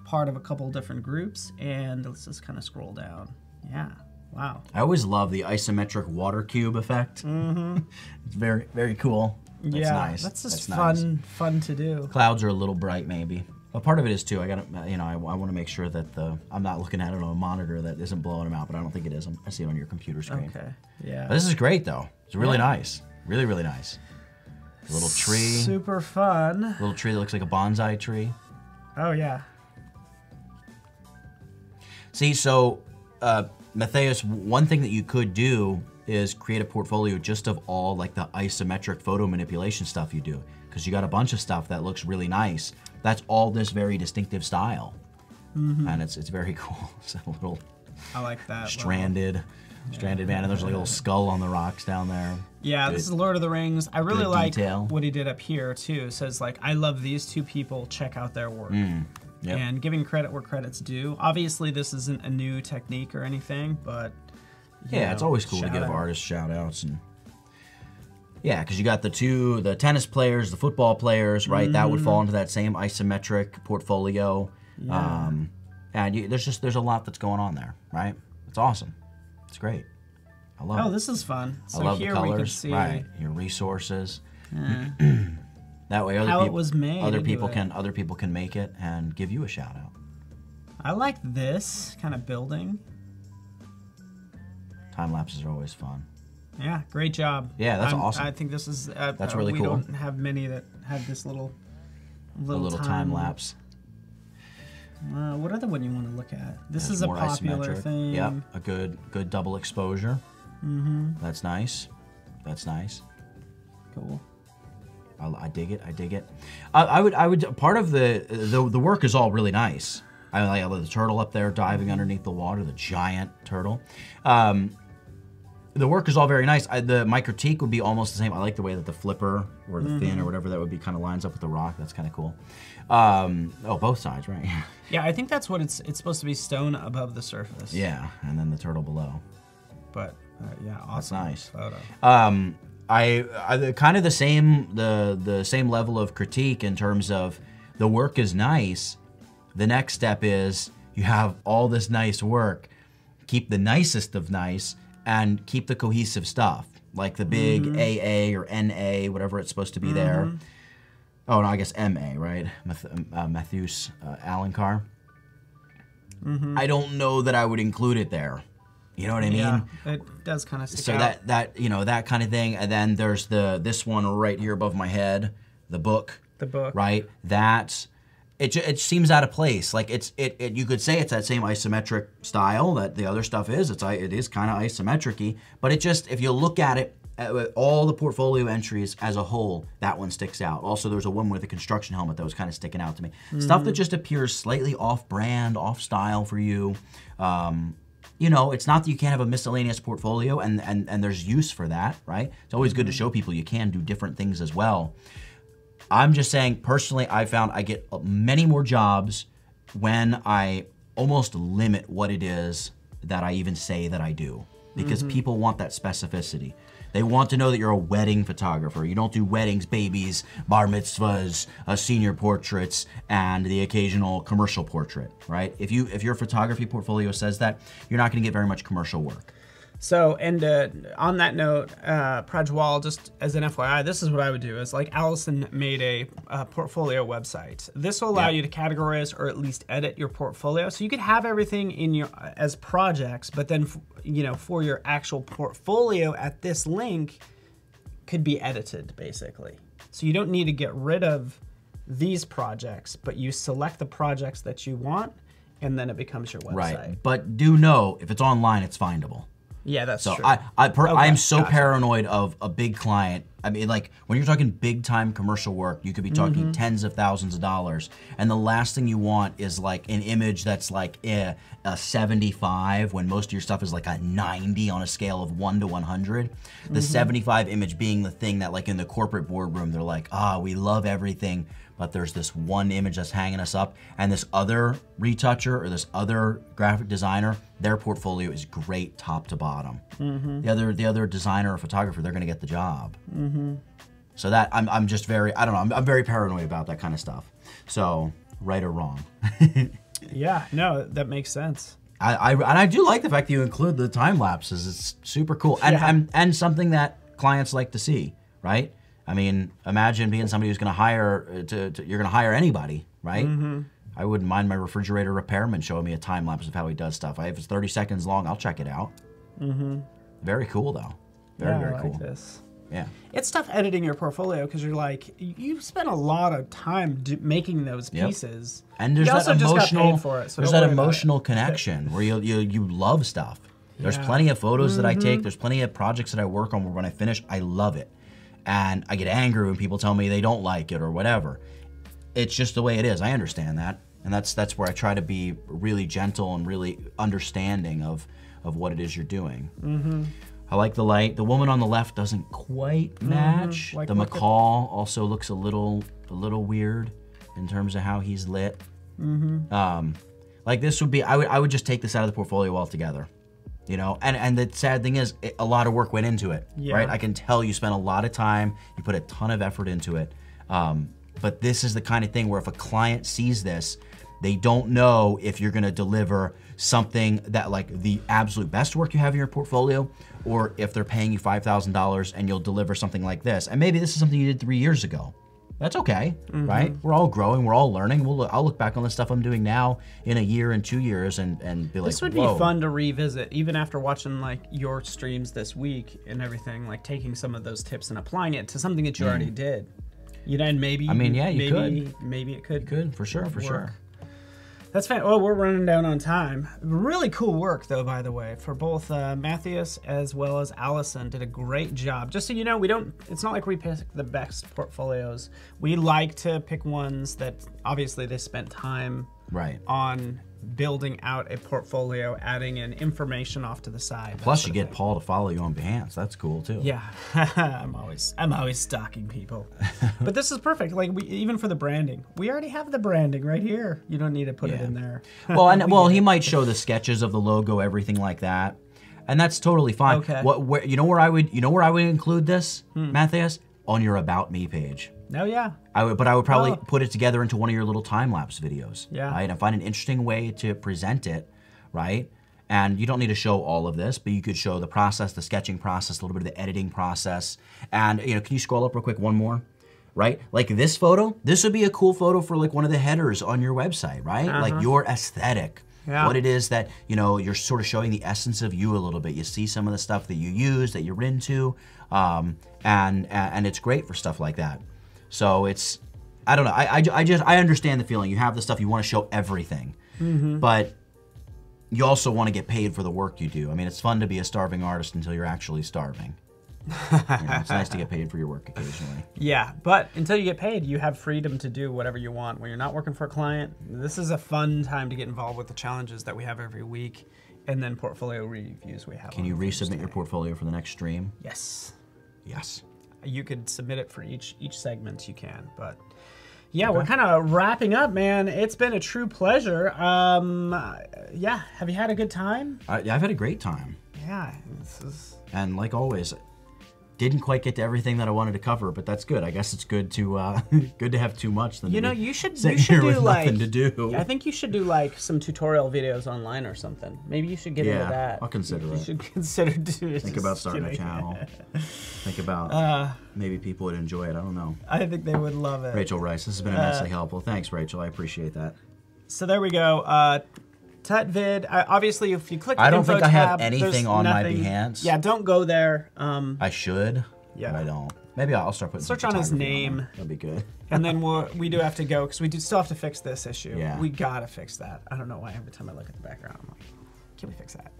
part of a couple different groups, and let's just kind of scroll down. Yeah. Wow. I always love the isometric water cube effect. It's very, very cool. That's nice. That's just nice. fun to do. Clouds are a little bright, maybe. But part of it is too. I gotta, I want to make sure that I'm not looking at it on a monitor that isn't blowing them out. But I don't think it is. I see it on your computer screen. Okay. Yeah. But this is great though. It's really nice. Really, really nice. A little tree. Super fun. A little tree that looks like a bonsai tree. Oh yeah. See, so Matthias, one thing that you could do is create a portfolio just of all like the isometric photo manipulation stuff you do, because you got a bunch of stuff that looks really nice. That's all this very distinctive style, and it's very cool. It's a little I like that. stranded man, and there's like a little skull on the rocks down there. Yeah, this is Lord of the Rings. I really like detail. what he did up here too. It says like, I love these two people. Check out their work. Yep. And giving credit where credit's due. Obviously, this isn't a new technique or anything, but yeah, it's always cool to give artists shout outs. And yeah, because you got the tennis players, the football players, right? That would fall into that same isometric portfolio. Yeah. And there's a lot that's going on there, right? It's awesome. It's great. I love it. Oh, this is fun. So I love here the colors, we can see right? Your resources. Yeah. That way, how it was made. other people can make it and give you a shout out. I like this kind of building. Time lapses are always fun. Yeah, great job. Yeah, that's awesome. I think this is that's really cool. We don't have many that have this little time lapse. What other one you want to look at? This There's is a more popular isometric. thing. Yep, a good double exposure. That's nice. That's nice. Cool. I dig it. I dig it. I would. Part of the work is all really nice. I like the turtle up there diving underneath the water, the giant turtle. The work is all very nice. My critique would be almost the same. I like the way that the flipper or the fin or whatever that would be kind of lines up with the rock. That's kind of cool. Oh, both sides, right? Yeah, I think that's what it's supposed to be, stone above the surface. Yeah, and then the turtle below. But yeah, awesome. That's nice. Photo. I kind of the same level of critique in terms of the work is nice. The next step is you have all this nice work, keep the nicest of nice, and keep the cohesive stuff, like the big AA or NA, whatever it's supposed to be there. Oh, no, I guess MA, right? Matthews Alencar. I don't know that I would include it there. You know what I mean? Yeah, it does kind of stick so out. that kind of thing, and then there's this one right here above my head, the book. The book. Right? It seems out of place. Like you could say it's that same isometric style that the other stuff is. It is kind of isometric-y, but if you look at it, all the portfolio entries as a whole, that one sticks out. Also, there's a one with a construction helmet that was kind of sticking out to me. Stuff that just appears slightly off-brand, off-style for you. It's not that you can't have a miscellaneous portfolio, and there's use for that, right? It's always good to show people you can do different things as well. I'm just saying, personally, I found I get many more jobs when I almost limit what it is that I even say that I do, because people want that specificity. They want to know that you're a wedding photographer. You don't do weddings, babies, bar mitzvahs, senior portraits, and the occasional commercial portrait, right? If your photography portfolio says that, you're not going to get very much commercial work. So, and on that note, Prajwal, just as an FYI, this is what I would do. Is like Allison made a portfolio website. This will allow you to categorize or at least edit your portfolio. So you could have everything in your as projects, but then for your actual portfolio at this link could be edited basically. So you don't need to get rid of these projects, but you select the projects that you want, and then it becomes your website. Right, but do know if it's online, it's findable. Yeah, that's so true. I am so paranoid of a big client I mean, like, when you're talking big time commercial work, you could be talking tens of thousands of dollars. And the last thing you want is like an image that's like a 75 when most of your stuff is like a 90 on a scale of 1 to 100. The 75 image being the thing that, like, in the corporate boardroom, they're like, we love everything, but there's this one image that's hanging us up, and this other retoucher or this other graphic designer, their portfolio is great top to bottom. The other designer or photographer, they're gonna get the job. So that, I'm just very, I don't know, I'm very paranoid about that kind of stuff. So, right or wrong. Yeah, no, that makes sense. I do like the fact that you include the time lapses. It's super cool, and something that clients like to see, right? I mean, imagine being somebody who's going to hire, you're going to hire anybody, right? I wouldn't mind my refrigerator repairman showing me a time lapse of how he does stuff. If it's 30 seconds long, I'll check it out. Very cool, though. Very cool. Like this. Yeah. It's tough editing your portfolio because you're like, you spent a lot of time making those pieces. And there's you that also emotional, just got paid for it, so there's don't that worry about emotional it. connection where you love stuff. There's plenty of photos that I take. There's plenty of projects that I work on where when I finish, I love it. And I get angry when people tell me they don't like it or whatever. It's just the way it is. I understand that. And that's where I try to be really gentle and really understanding of what it is you're doing. I like the light. The woman on the left doesn't quite match. Like the macaw also looks a little weird in terms of how he's lit. Like this would be, I would just take this out of the portfolio altogether. You know, and the sad thing is, a lot of work went into it, right? I can tell you spent a lot of time, you put a ton of effort into it. But this is the kind of thing where if a client sees this, they don't know if you're gonna deliver something that like the absolute best work you have in your portfolio, or if they're paying you $5,000 and you'll deliver something like this. And maybe this is something you did 3 years ago. That's okay, right? We're all growing, we're all learning. I'll look back on the stuff I'm doing now in a year and 2 years and be like, this would be fun to revisit, even after watching like your streams this week and everything, like taking some of those tips and applying it to something that you already did. You know, and maybe, I mean, yeah, you could. Maybe it could. You could, for sure, for sure. That's fine. Oh, we're running down on time. Really cool work, though, by the way, for both Matthias as well as Allison. Did a great job. Just so you know, it's not like we pick the best portfolios. We like to pick ones that obviously they spent time on building out a portfolio, adding in information off to the side. Plus, you get Paul to follow you on Behance. That's cool too. Yeah, I'm always stalking people. But this is perfect. Like even for the branding, we already have the branding right here. You don't need to put it in there. Well, he might show the sketches of the logo, everything like that, and that's totally fine. Okay. You know where I would include this, Matthias? On your About Me page. Oh yeah. I would probably put it together into one of your little time-lapse videos. Yeah. Right? And find an interesting way to present it, right? And you don't need to show all of this, but you could show the process, the sketching process, a little bit of the editing process. And you know, can you scroll up real quick, one more? Right? Like this photo, this would be a cool photo for like one of the headers on your website, right? Like your aesthetic. Yeah. What it is that, you know, you're sort of showing the essence of you a little bit. You see some of the stuff that you use, that you're into, and it's great for stuff like that. So it's, I don't know, I understand the feeling. You have the stuff, you want to show everything, but you also want to get paid for the work you do. I mean, it's fun to be a starving artist until you're actually starving. You know, it's nice to get paid for your work occasionally. Yeah, but until you get paid, you have freedom to do whatever you want. When you're not working for a client, this is a fun time to get involved with the challenges that we have every week, and then portfolio reviews we have. Can you resubmit your portfolio for the next stream? Yes. Yes. You could submit it for each segment you can, but yeah, we're kind of wrapping up, man. It's been a true pleasure. Yeah, have you had a good time? Yeah, I've had a great time. Yeah, this is... And like always, didn't quite get to everything that I wanted to cover, but that's good. I guess it's good to good to have too much than you should do like nothing to do. I think you should do like some tutorial videos online or something. Maybe you should get into that. I'll consider it. You should consider doing it. Think about starting a channel. Think about maybe people would enjoy it. I don't know. I think they would love it. Rachel Rice, this has been immensely helpful. Thanks, Rachel. I appreciate that. So there we go. Tutvid. Obviously, if you click the I don't info think I have tab, anything on my Behance. Yeah, don't go there. I should, but I don't. Maybe I'll start putting search on his name. That'd be good. And then we do have to go because we do still have to fix this issue. Yeah. We gotta fix that. I don't know why every time I look at the background, I'm like, can we fix that?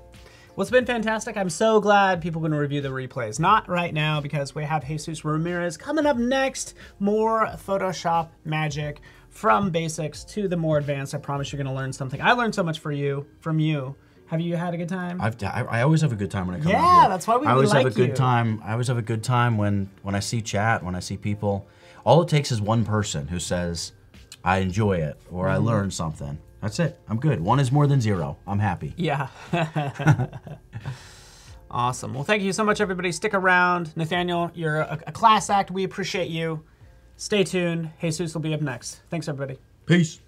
Well, it's been fantastic. I'm so glad people are going to review the replays. Not right now because we have Jesus Ramirez coming up next. More Photoshop magic from basics to the more advanced. I promise you're going to learn something. I learned so much from you. Have you had a good time? I always have a good time when I come out here. Yeah, that's why we I always like have a good you. time. I always have a good time when I see chat, when I see people. All it takes is one person who says, I enjoy it, or I learned something. That's it. I'm good. 1 is more than 0. I'm happy. Yeah. Awesome. Well, thank you so much, everybody. Stick around. Nathaniel, you're a class act. We appreciate you. Stay tuned. Jesus will be up next. Thanks, everybody. Peace.